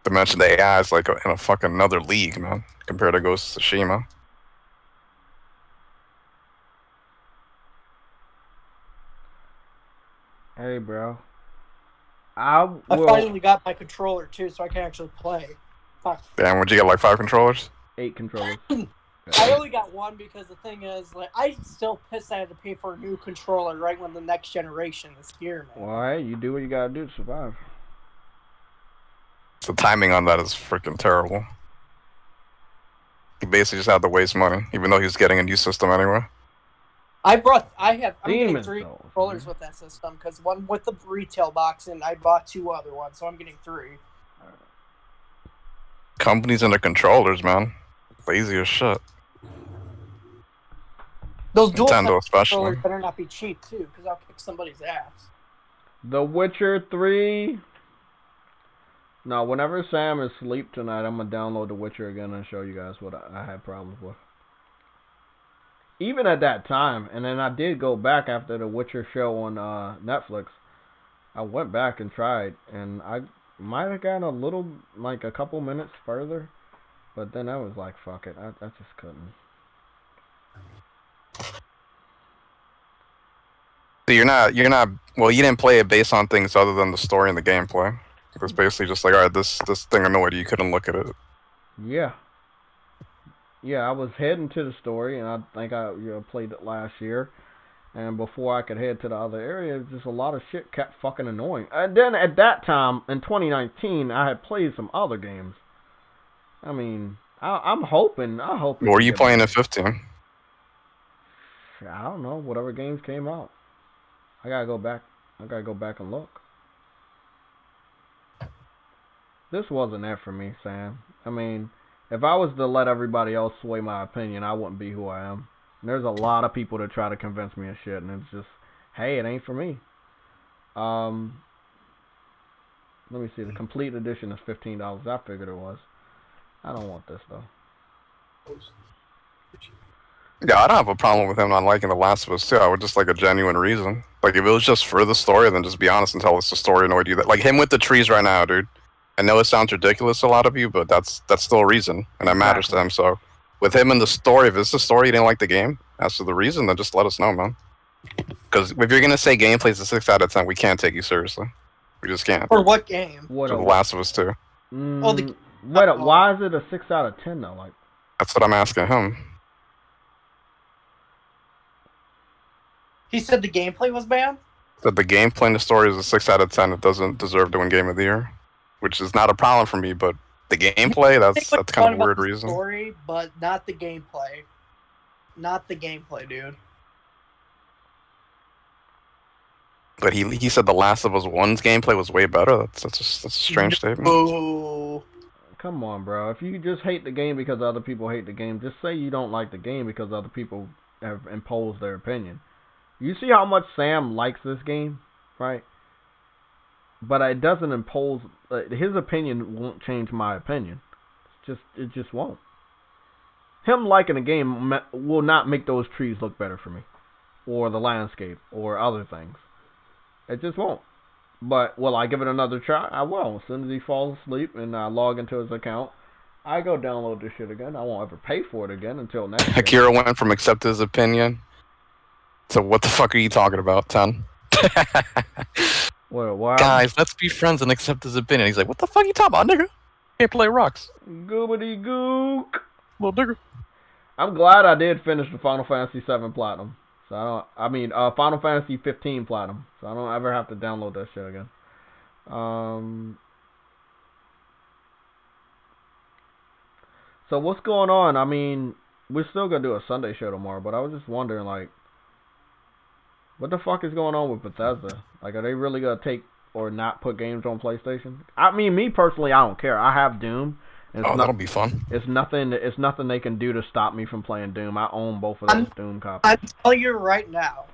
To mention the AI is like in a fucking another league, man, compared to Ghost of Tsushima. Hey, bro. I finally got my controller too, so I can actually play. Fuck. Damn, would you get like 5 controllers? 8 controllers. I only got one because the thing is, like, I'm still pissed I had to pay for a new controller right when the next generation is here, man. Well, hey, you do what you gotta do to survive. The timing on that is freaking terrible. He basically just had to waste money, even though he was getting a new system anyway. I'm getting 3 controllers with that system, because one with the retail box, and I bought 2 other ones, so I'm getting 3. Companies and their controllers, man. Lazy as shit. Those dual Nintendo especially. controllers better not be cheap, too, because I'll kick somebody's ass. The Witcher 3. No, whenever Sam is asleep tonight, I'm going to download The Witcher again and show you guys what I had problems with. Even at that time, and then I did go back after the Witcher show on Netflix. I went back and tried, and I might have gotten a little, like a couple minutes further, but then I was like, fuck it, I just couldn't. So you're not. Well, you didn't play it based on things other than the story and the gameplay. It was basically just like, all right, this thing annoyed you. You couldn't look at it. Yeah. Yeah, I was heading to the story, and I think I played it last year. And before I could head to the other area, just a lot of shit kept fucking annoying. And then at that time, in 2019, I had played some other games. I mean, I'm hoping. What were you playing in 15? I don't know. Whatever games came out. I gotta go back and look. This wasn't it for me, Sam. I mean, if I was to let everybody else sway my opinion, I wouldn't be who I am. And there's a lot of people that try to convince me of shit, and it's just, hey, it ain't for me. Let me see. The complete edition is $15. I figured it was. I don't want this though. Yeah, I don't have a problem with him not liking The Last of Us 2. I would just like a genuine reason. Like, if it was just for the story, then just be honest and tell us the story annoyed you. That, like him with the trees right now, dude. I know it sounds ridiculous to a lot of you, but that's still a reason, and that matters to him. So, with him and the story, if it's the story you didn't like the game, as to the reason, then just let us know, man. Because if you're gonna say gameplay is a 6 out of 10, we can't take you seriously. We just can't. For what game? For The Last of Us 2. Why is it a 6 out of 10 though? Like, that's what I'm asking him. He said the gameplay was bad? That the gameplay and the story is a 6 out of 10. It doesn't deserve to win Game of the Year. Which is not a problem for me, but the gameplay, that's kind of a weird reason. Story, but not the gameplay. Not the gameplay, dude. But he said The Last of Us 1's gameplay was way better. That's a strange statement. Oh. Come on, bro. If you just hate the game because other people hate the game, just say you don't like the game because other people have imposed their opinion. You see how much Sam likes this game, right? But it doesn't impose. His opinion won't change my opinion. It just won't. Him liking a game will not make those trees look better for me, or the landscape, or other things. It just won't. But will I give it another try? I will. As soon as he falls asleep and I log into his account, I go download this shit again. I won't ever pay for it again until next year. Akira went from accept his opinion to what the fuck are you talking about, 10? What? Guys, let's be friends and accept his opinion. He's like, what the fuck are you talking about, nigga? Can't play rocks. Goobity gook. Little nigga. I'm glad I did finish the Final Fantasy 7 Platinum. So Final Fantasy 15 Platinum. So I don't ever have to download that shit again. So what's going on? I mean, we're still gonna do a Sunday show tomorrow, but I was just wondering, like, what the fuck is going on with Bethesda? Like, are they really gonna take or not put games on PlayStation? I mean, me personally, I don't care. I have Doom. That'll be fun. It's nothing they can do to stop me from playing Doom. I own both of those Doom copies. I'm telling you right now,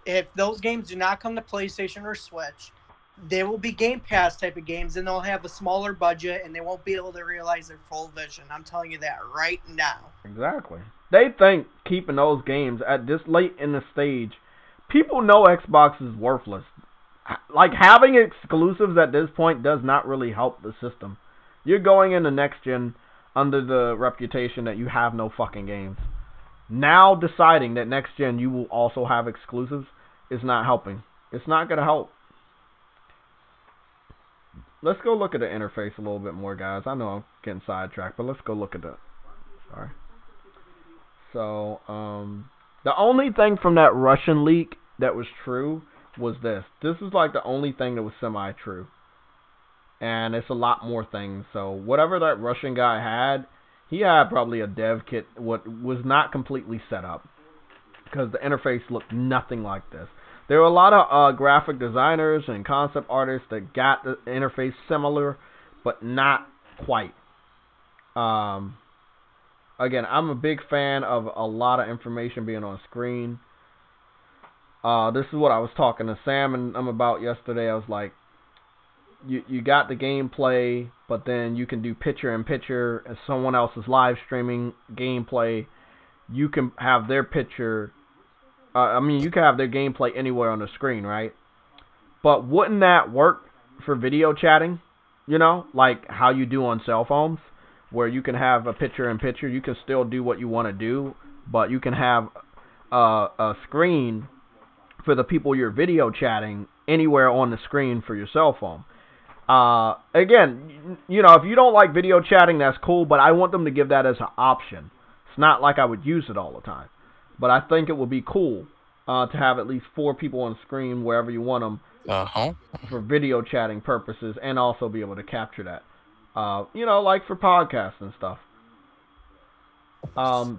if those games do not come to PlayStation or Switch, they will be Game Pass type of games, and they'll have a smaller budget, and they won't be able to realize their full vision. I'm telling you that right now. Exactly. They think keeping those games at this late in the stage, people know Xbox is worthless. Like, having exclusives at this point does not really help the system. You're going into next gen under the reputation that you have no fucking games. Now deciding that next gen you will also have exclusives is not helping. It's not going to help. Let's go look at the interface a little bit more, guys. I know I'm getting sidetracked, but let's go look at that. Sorry. So, the only thing from that Russian leak that was true was this. This is like the only thing that was semi-true. And it's a lot more things. So, whatever that Russian guy had, he had probably a dev kit what was not completely set up. Because the interface looked nothing like this. There were a lot of graphic designers and concept artists that got the interface similar, but not quite. Again, I'm a big fan of a lot of information being on screen. This is what I was talking to Sam and I'm about yesterday. I was like, you got the gameplay, but then you can do picture-in-picture. If someone else is live streaming gameplay, you can have their picture. You can have their gameplay anywhere on the screen, right? But wouldn't that work for video chatting? You know, like how you do on cell phones, where you can have a picture-in-picture. You can still do what you want to do, but you can have a screen for the people you're video chatting anywhere on the screen for your cell phone. Again, you know, if you don't like video chatting, that's cool, but I want them to give that as an option. It's not like I would use it all the time. But I think it would be cool to have at least 4 people on screen wherever you want them for video chatting purposes, and also be able to capture that. You know, like for podcasts and stuff.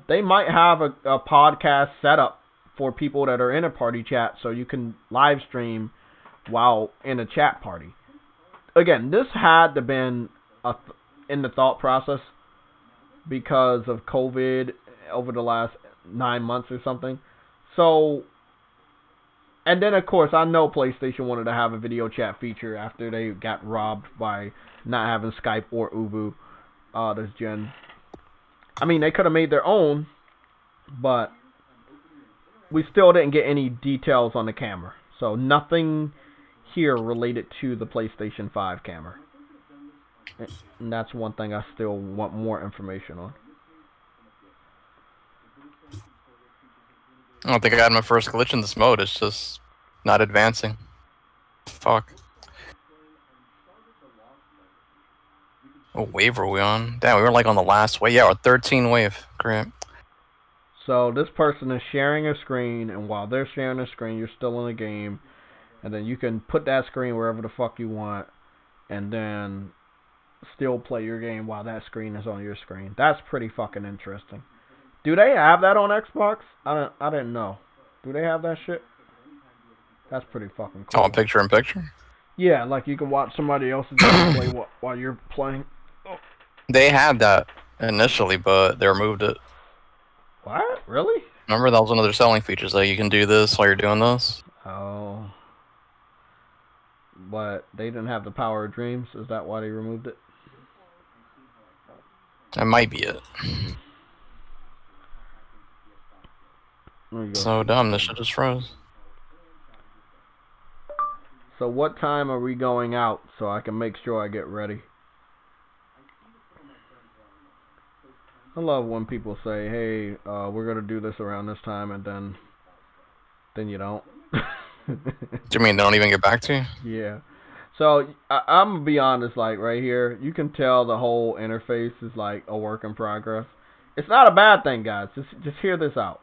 They might have a podcast setup for people that are in a party chat, so you can live stream while in a chat party. Again, this had to been in the thought process because of COVID over the last 9 months or something. So, and then of course I know PlayStation wanted to have a video chat feature after they got robbed by not having Skype or Ubu this gen. I mean, they could have made their own, but we still didn't get any details on the camera. So nothing here related to the PlayStation 5 camera. And that's one thing I still want more information on. I don't think I had my first glitch in this mode. It's just not advancing. Fuck. What wave are we on? Damn, we were like on the last wave. Yeah, we're 13 wave. Great. So this person is sharing a screen, and while they're sharing a screen, you're still in the game. And then you can put that screen wherever the fuck you want, and then still play your game while that screen is on your screen. That's pretty fucking interesting. Do they have that on Xbox? I didn't know. Do they have that shit? That's pretty fucking cool. Oh, picture-in-picture? Yeah, like you can watch somebody else's gameplay while you're playing. Oh. They had that initially, but they removed it. What? Really? Remember, that was one of their selling features. Like, you can do this while you're doing this. Oh. But they didn't have the power of dreams? Is that why they removed it? That might be it. So dumb, this shit just froze. So what time are we going out so I can make sure I get ready? I love when people say, hey, we're going to do this around this time, and then you don't. Do you mean they don't even get back to you? Yeah. So I'm going to be honest, like right here, you can tell the whole interface is like a work in progress. It's not a bad thing, guys. Just hear this out.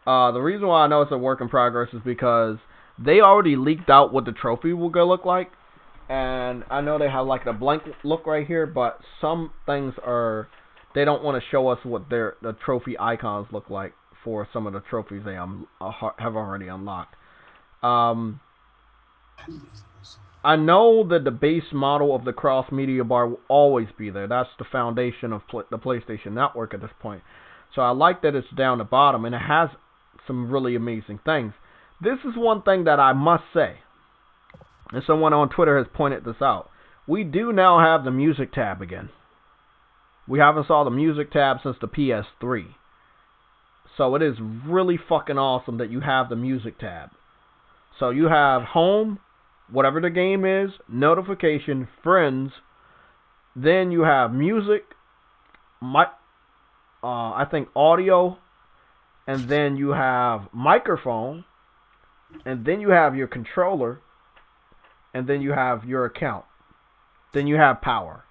The reason why I know it's a work in progress is because they already leaked out what the trophy will go look like. And I know they have like a blank look right here, but some things they don't want to show us what the trophy icons look like for some of the trophies they have already unlocked. I know that the base model of the cross media bar will always be there. That's the foundation of the PlayStation Network at this point. So I like that it's down the bottom, and it has some really amazing things. This is one thing that I must say. and someone on Twitter has pointed this out. We do now have the music tab again. We haven't saw the music tab since the PS3. So it is really fucking awesome that you have the music tab. So you have home, whatever the game is, notification, friends, then you have music, I think audio, and then you have microphone, and then you have your controller, and then you have your account. Then you have power.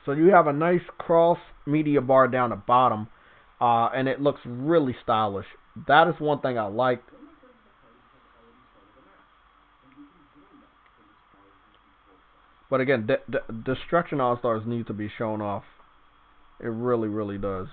So you have a nice cross media bar down the bottom, and it looks really stylish. That is one thing I like. But again, Destruction AllStars needs to be shown off. It really, really does.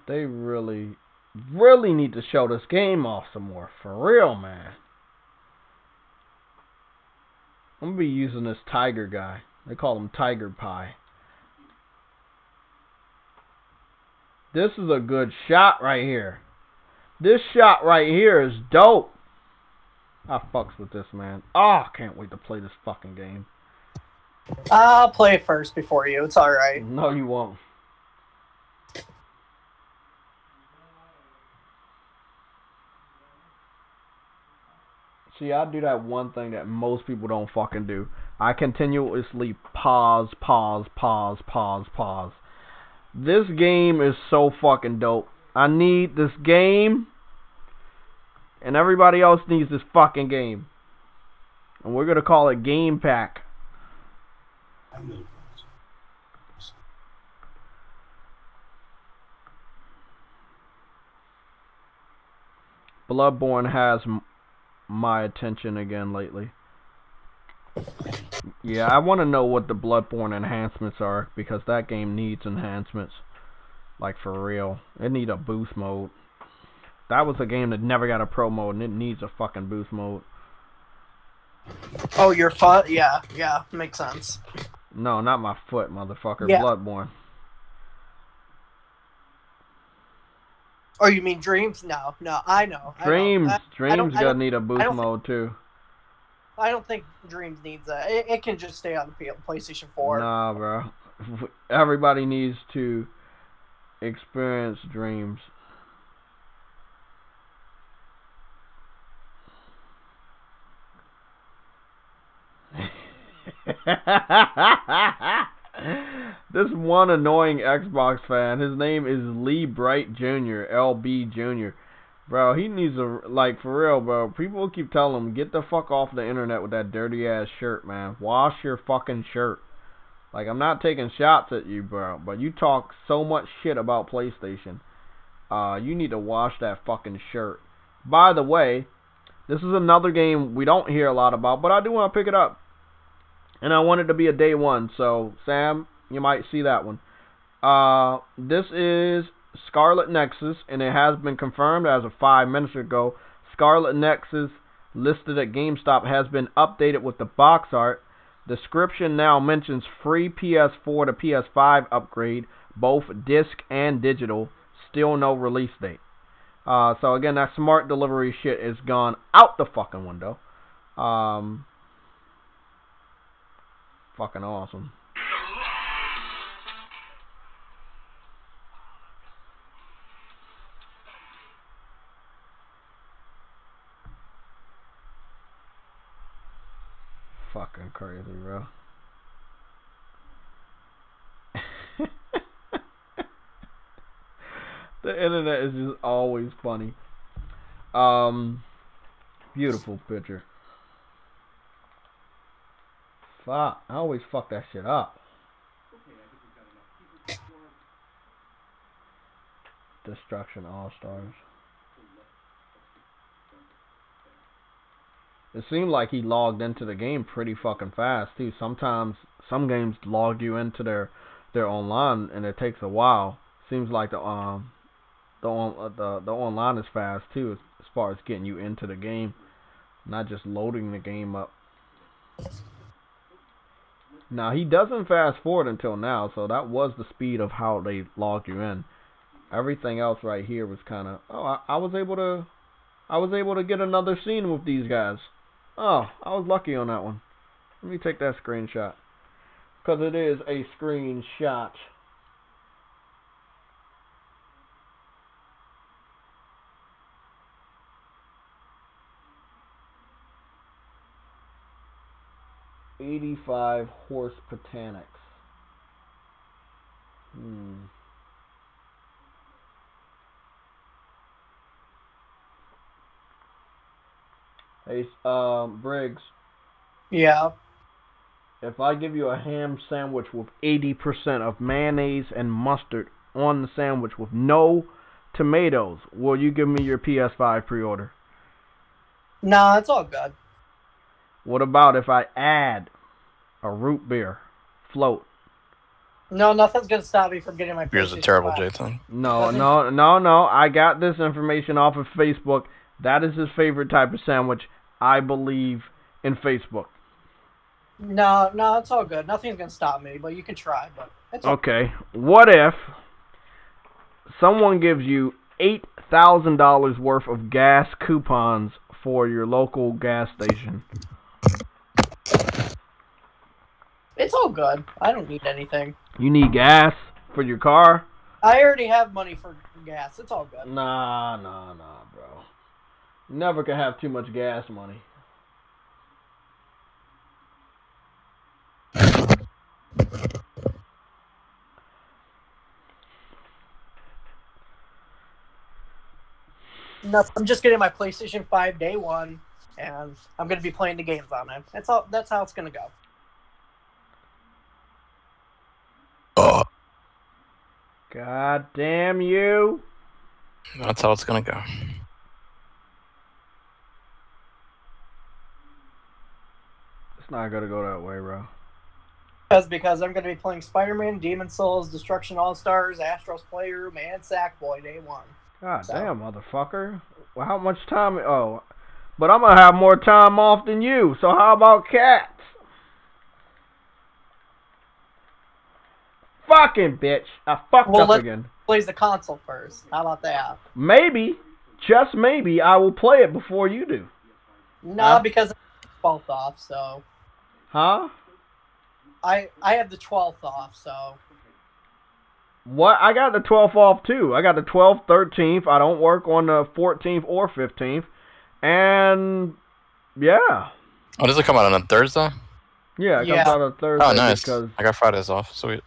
They really, really need to show this game off some more. For real, man. I'm going to be using this Tiger guy. They call him Tiger Pie. This is a good shot right here. This shot right here is dope. I fucks with this, man. Oh, I can't wait to play this fucking game. I'll play it first before you. It's alright. No, you won't. See, I do that one thing that most people don't fucking do. I continuously pause. This game is so fucking dope. I need this game, and everybody else needs this fucking game. And we're gonna call it Game Pack. Bloodborne has my attention again lately. Yeah, I want to know what the Bloodborne enhancements are, because that game needs enhancements. Like, for real. It needs a boost mode. That was a game that never got a pro mode, and it needs a fucking boost mode. Oh, your foot? Yeah, makes sense. No, not my foot, motherfucker. Yeah. Bloodborne. Oh, you mean Dreams? No, I know. Dreams don't gonna need a boost mode too. I don't think Dreams needs that. It can just stay on the PlayStation 4. Nah, bro. Everybody needs to experience Dreams. This one annoying Xbox fan, his name is Lee Bright Jr., LB Jr. Bro, he needs a, like, for real, bro. People keep telling him, get the fuck off the internet with that dirty ass shirt, man. Wash your fucking shirt. Like, I'm not taking shots at you, bro, but you talk so much shit about PlayStation. You need to wash that fucking shirt. By the way, this is another game we don't hear a lot about, but I do want to pick it up. And I want it to be a day one, so Sam, you might see that one. This is Scarlet Nexus, and it has been confirmed as of 5 minutes ago. Scarlet Nexus, listed at GameStop, has been updated with the box art. Description now mentions free PS4 to PS5 upgrade, both disc and digital. Still no release date. So again, that smart delivery shit is gone out the fucking window. Fucking awesome. Fucking crazy, bro. The internet is just always funny. Beautiful picture. Fuck, I always fuck that shit up. Destruction AllStars. It seemed like he logged into the game pretty fucking fast too. Sometimes some games log you into their their online, and it takes a while. Seems like the online is fast too, as far as getting you into the game, not just loading the game up. Now he doesn't fast forward until now, so that was the speed of how they logged you in. Everything else right here was kind of, I was able to get another scene with these guys. Oh, I was lucky on that one. Let me take that screenshot, because it is a screenshot. $85 horse botanics. Hey, Briggs. Yeah. If I give you a ham sandwich with 80% of mayonnaise and mustard on the sandwich with no tomatoes, will you give me your PS5 pre-order? Nah, it's all good. What about if I add a root beer float? No, nothing's gonna stop me from getting my Beer's a PlayStation terrible 5. Jayton. No. I got this information off of Facebook. That is his favorite type of sandwich. I believe in Facebook. No, it's all good. Nothing's gonna stop me, but you can try. But it's okay. What if someone gives you $8,000 worth of gas coupons for your local gas station? It's all good. I don't need anything. You need gas for your car? I already have money for gas. It's all good. Nah, bro. Never can have too much gas money. No, I'm just getting my PlayStation 5 day one, and I'm gonna be playing the games on it. That's how it's gonna go. God damn you. That's how it's gonna go. It's not gonna go that way, bro. Because I'm gonna be playing Spider-Man, Demon's Souls, Destruction All-Stars, Astro's Playroom, and Sackboy day one. God damn, motherfucker. Well, how much time? Oh, but I'm gonna have more time off than you. So how about cats? Fucking bitch. I fucked up again. Plays the console first. How about that? Maybe, just maybe, I will play it before you do. No, because I'm 12th off, so. Huh? I have the 12th off, so. What? I got the 12th off too. I got the 12th, 13th. I don't work on the 14th or 15th. And yeah. Oh, does it come out on a Thursday? Yeah, it comes out on Thursday. Oh, nice. Because I got Fridays off. Sweet.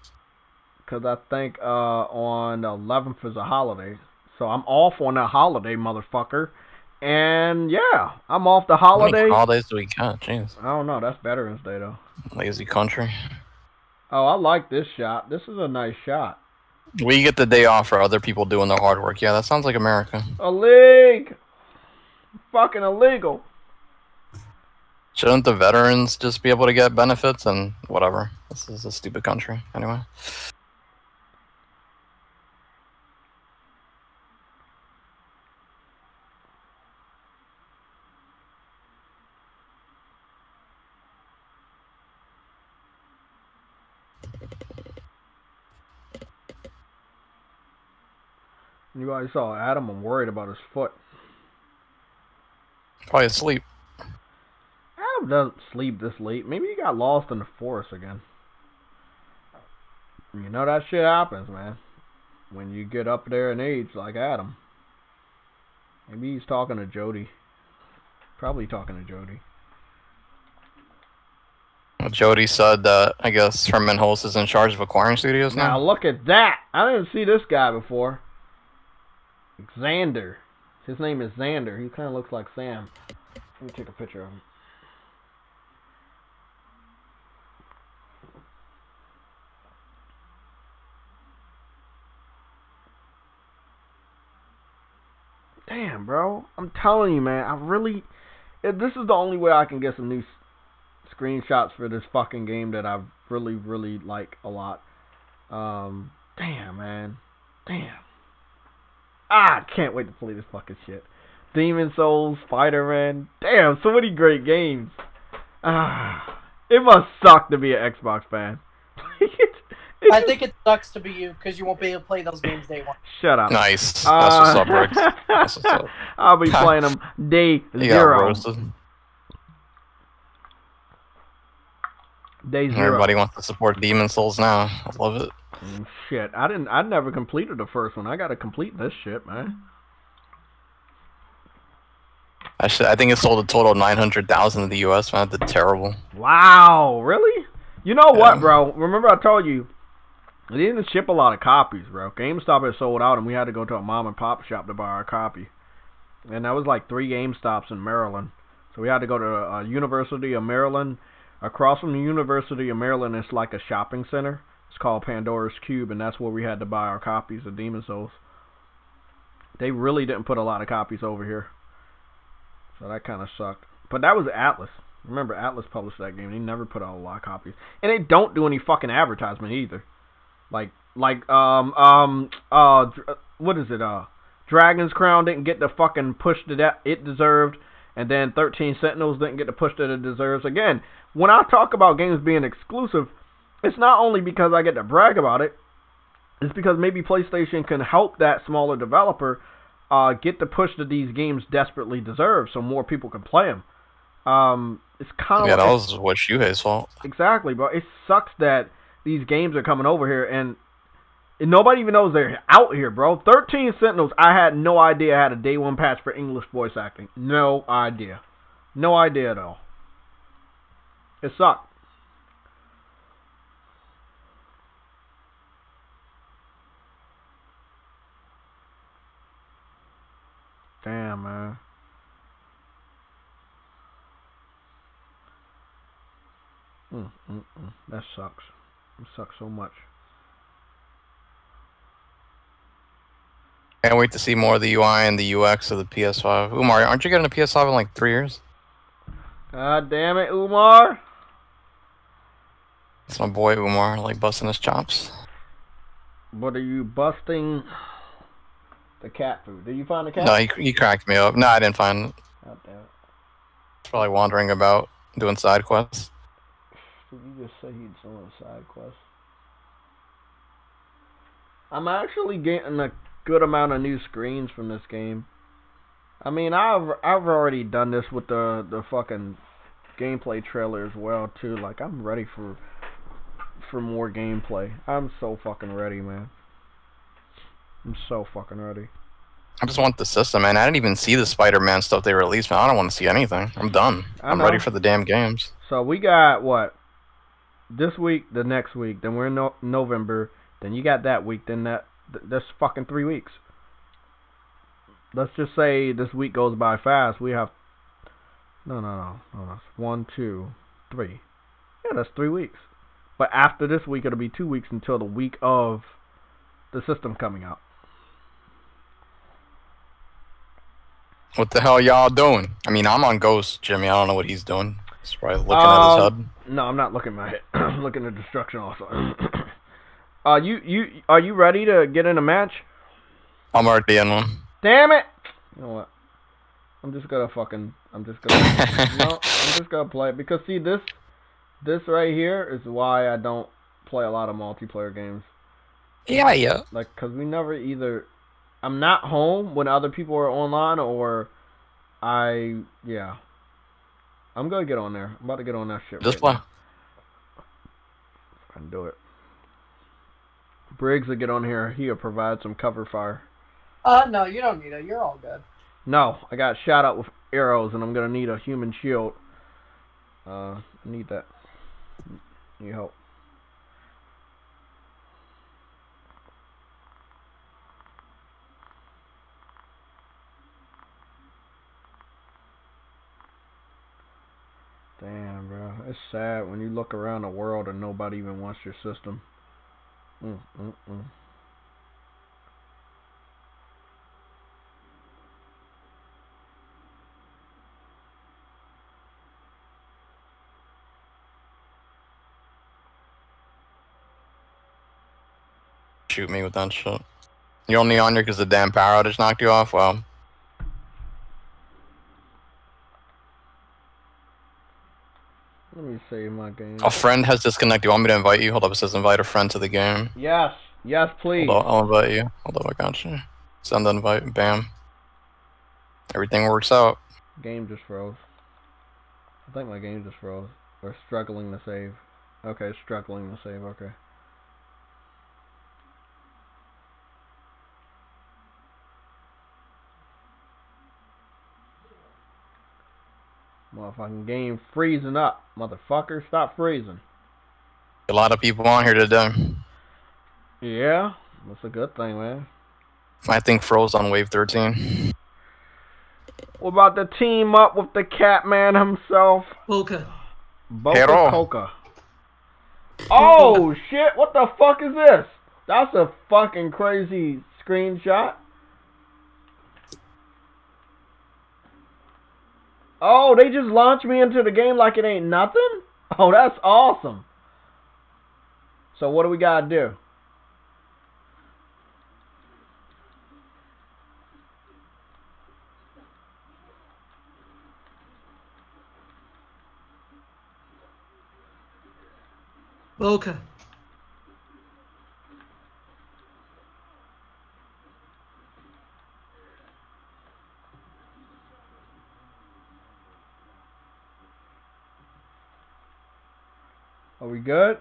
Because I think on the 11th is a holiday. So I'm off on that holiday, motherfucker. And yeah, I'm off the holiday. How many holidays do we got? Jeez. I don't know. That's Veterans Day, though. Lazy country. Oh, I like this shot. This is a nice shot. We get the day off for other people doing the hard work. Yeah, that sounds like America. A league. Fucking illegal. Shouldn't the veterans just be able to get benefits and whatever? This is a stupid country. Anyway. You already saw Adam. I'm worried about his foot. Probably asleep. Adam doesn't sleep this late. Maybe he got lost in the forest again. You know that shit happens, man. When you get up there in age like Adam. Maybe he's talking to Jody. Probably talking to Jody. Well, Jody said that, I guess, Herman Hulse is in charge of acquiring studios now. Now look at that. I didn't see this guy before. Xander. His name is Xander. He kind of looks like Sam. Let me take a picture of him. Damn, bro. I'm telling you, man. This is the only way I can get some new screenshots for this fucking game that I really, really like a lot. Damn, man. Damn. I can't wait to play this fucking shit. Demon Souls, Spider-Man. Damn, so many great games. It must suck to be an Xbox fan. I think it sucks to be you because you won't be able to play those games day one. Shut up. Nice. That's what's up, Briggs. That's what's up. I'll be playing them day You got zero. roasted. Day zero. Everybody wants to support Demon Souls now. I love it. Shit, I never completed the first one. I gotta complete this shit, man. I think it sold a total of 900,000 in the U.S. Man, that's terrible. Wow, really? You know Yeah. what, bro? Remember I told you they didn't ship a lot of copies, bro. GameStop had sold out, and we had to go to a mom and pop shop to buy our copy. And that was like 3 GameStops in Maryland. So we had to go to University of Maryland. Across from the University of Maryland, it's like a shopping center. It's called Pandora's Cube, and that's where we had to buy our copies of Demon Souls. They really didn't put a lot of copies over here. So that kind of sucked. But that was Atlas. Remember, Atlas published that game. They never put out a lot of copies. And they don't do any fucking advertisement either. What is it? Dragon's Crown didn't get the fucking push that it deserved. And then 13 Sentinels didn't get the push that it deserves. Again, when I talk about games being exclusive, it's not only because I get to brag about it. It's because maybe PlayStation can help that smaller developer get the push that these games desperately deserve, so more people can play them. It's kind of Yeah, that was what Shuhei's fault. Exactly, bro. It sucks that these games are coming over here and nobody even knows they're out here, bro. 13 Sentinels, I had no idea I had a day one patch for English voice acting. No idea. No idea at all. It sucked. Damn, man. That sucks. It sucks so much. Can't wait to see more of the UI and the UX of the PS5. Umar, aren't you getting a PS5 in like 3 years? God damn it, Umar. It's my boy Umar, like busting his chops. What are you busting? The cat food. Did you find the cat? No, he cracked me up. No, I didn't find it. God damn it. He's probably wandering about doing side quests. Did you just say he's doing a side quest? I'm actually getting a good amount of new screens from this game. I mean, I've already done this with the fucking gameplay trailer as well too. Like, I'm ready for more gameplay. I'm so fucking ready, man. I'm so fucking ready. I just want the system, man. I didn't even see the Spider-Man stuff they released, man. I don't want to see anything. I'm done. I'm ready for the damn games. So we got what? This week, the next week, then we're in November, then you got that week, then that's fucking 3 weeks. Let's just say this week goes by fast. We have no. 1, 2, 3. Yeah, that's 3 weeks. But after this week, it'll be 2 weeks until the week of the system coming out. What the hell y'all doing? I mean, I'm on Ghost, Jimmy. I don't know what he's doing. He's probably looking at his head. No, I'm not looking at my head. I'm looking at destruction also. Are you ready to get in a match? I'm already in one. Damn it! You know what? I'm just gonna play it because see this right here is why I don't play a lot of multiplayer games. Yeah. Like, cause we never either. I'm not home when other people are online, or I'm gonna get on there. I'm about to get on that shit. Just play. I can do it. Briggs will get on here. He'll provide some cover fire. No, you don't need it. You're all good. No, I got shot out with arrows, and I'm gonna need a human shield. Need that. Need help. Damn, bro. It's sad when you look around the world and nobody even wants your system. shoot me with that shit. You're only on here because the damn power outage knocked you off? Well, Let me save my game. a friend has disconnected. You want me to invite you? Hold up, it says invite a friend to the game. Yes. Yes, please. Hold on, I'll invite you. Hold up, I got you. Send the invite. Bam. Everything works out. Game just froze. I think my game just froze. Or struggling to save. Okay, struggling to save. Okay. Motherfucking game freezing up. Motherfucker, stop freezing. A lot of people on here today. Yeah, that's a good thing, man. I think froze on wave 13. We're about to team up with the Catman himself. Boca. Boca Coca. Oh, shit. What the fuck is this? That's a fucking crazy screenshot. Oh, they just launched me into the game like it ain't nothing? Oh, that's awesome. So what do we gotta do? Boca. Are we good?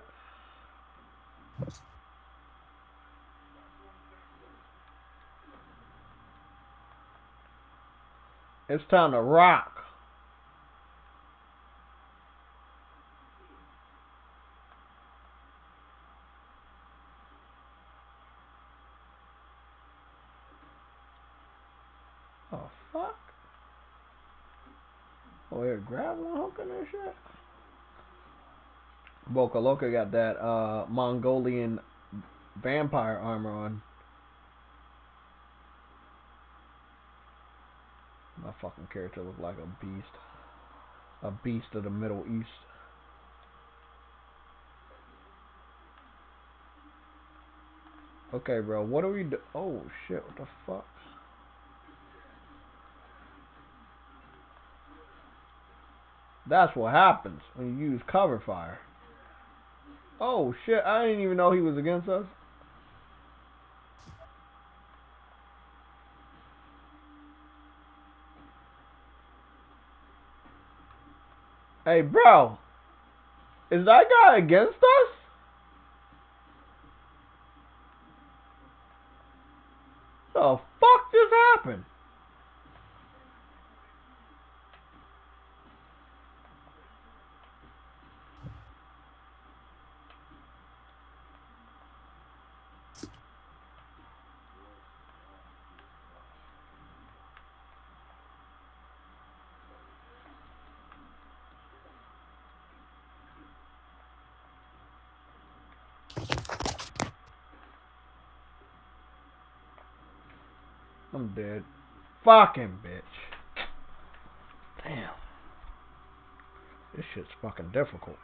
It's time to rock. Oh, fuck. Oh, we're grappling hook in this shit? Boca Loca got that Mongolian vampire armor on. My fucking character looked like a beast. A beast of the Middle East. Okay, bro, what do we do? Oh, shit, what the fuck? That's what happens when you use cover fire. Oh, shit, I didn't even know he was against us. Hey, bro, is that guy against us? The fuck just happened? I'm dead. Fucking bitch. Damn. This shit's fucking difficult.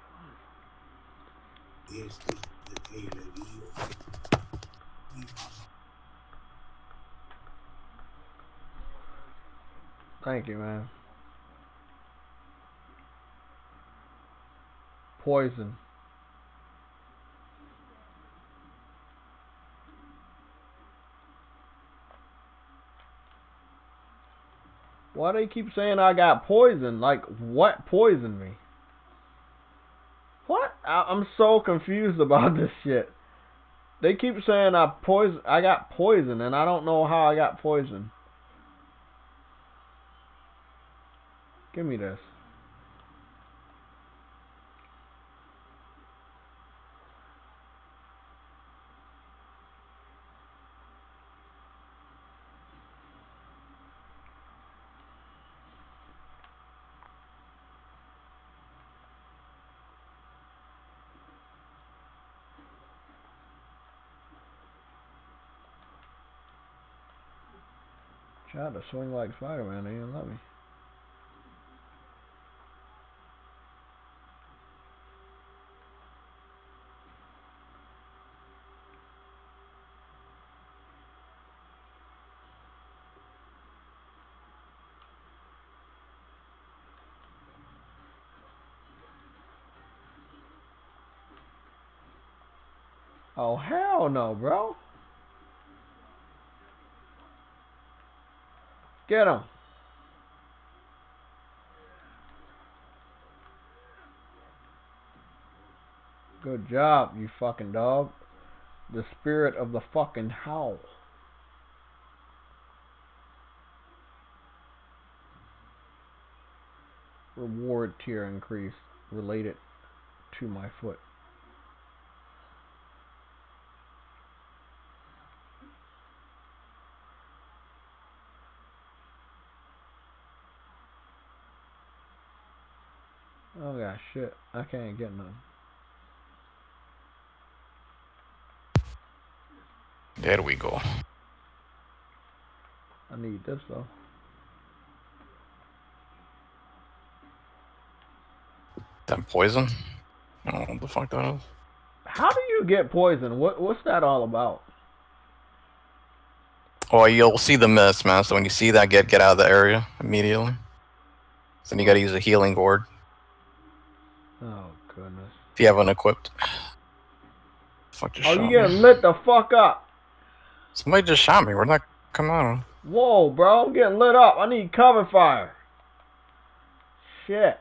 Thank you, man. Poison. Why do they keep saying I got poison? Like, what poisoned me? What? I'm so confused about this shit. They keep saying I got poison, and I don't know how I got poison. Give me this. Tried to swing like Spider-Man, they didn't let me. Oh, hell no, bro. Get him. Good job, you fucking dog. The spirit of the fucking howl. Reward tier increase related to my foot. Oh gosh, shit. I can't get none. There we go. I need this though. That poison? I don't know what the fuck that is. How do you get poison? What's that all about? Well, you'll see the mist, man. So when you see that, get out of the area immediately. So then you gotta use a healing gourd. Oh goodness. If you haven't equipped. Fuck just Oh, shot you me. getting lit the fuck up. Somebody just shot me. Where'd that come out? Whoa, bro, I'm getting lit up. I need cover fire. Shit.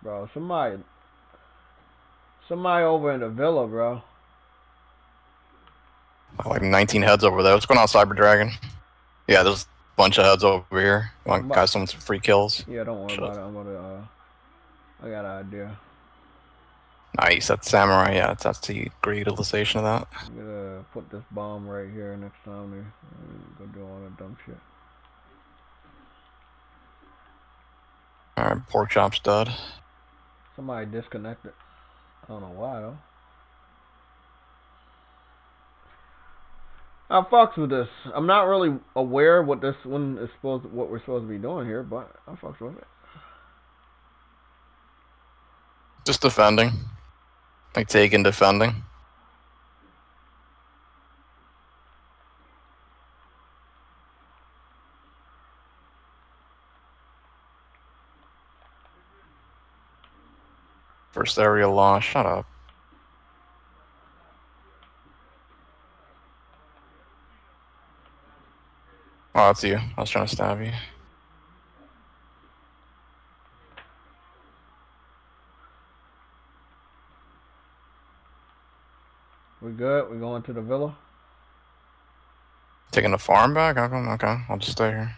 Bro, somebody over in the villa, bro. Like 19 heads over there. What's going on, Cyber Dragon? Yeah, there's a bunch of heads over here. You want guys some free kills? Yeah, don't worry about it. I'm gonna I got an idea. Nice, that's samurai. Yeah, that's the great utilization of that. I'm gonna put this bomb right here next time we go do all that dumb shit. Alright, pork chop's dead. Somebody disconnected. I don't know why though. I fucks with this. I'm not really aware what we're supposed to be doing here, but I fucks with it. Just defending. Like taking defending. First area loss. Shut up. Oh, that's you. I was trying to stab you. We good? We going to the villa? Taking the farm back? Okay, I'll just stay here.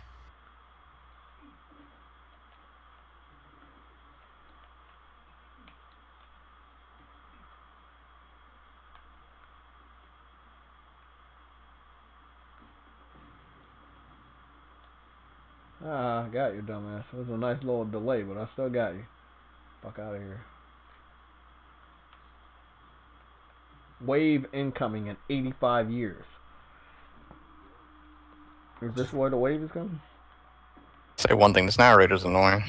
Ah, I got you, dumbass. It was a nice little delay, but I still got you. Fuck out of here. Wave incoming in 85 years. Is this where the wave is coming? Say one thing, this narrator's annoying.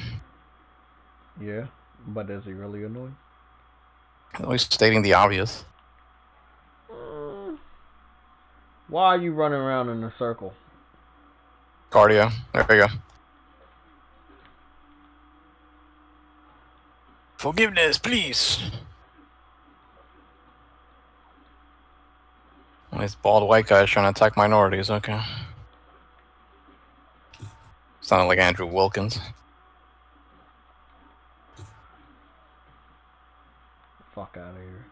Yeah, but is he really annoying? He's stating the obvious. Why are you running around in a circle? Cardio. There you go. Forgiveness, please. Well, this bald white guy is trying to attack minorities. Okay. Sounded like Andrew Wilkins. Fuck out of here.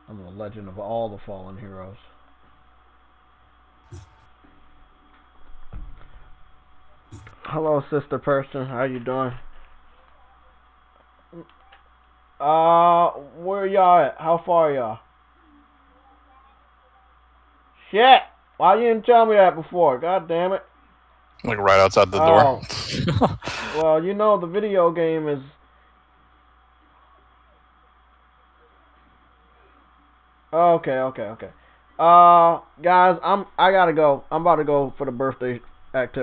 I'm the legend of all the fallen heroes. Hello, sister person. How you doing? Where y'all at? How far y'all? Shit! Why you didn't tell me that before? God damn it. Like right outside the door. Well, you know the video game is... Okay. Guys, I gotta go. I'm about to go for the birthday activity.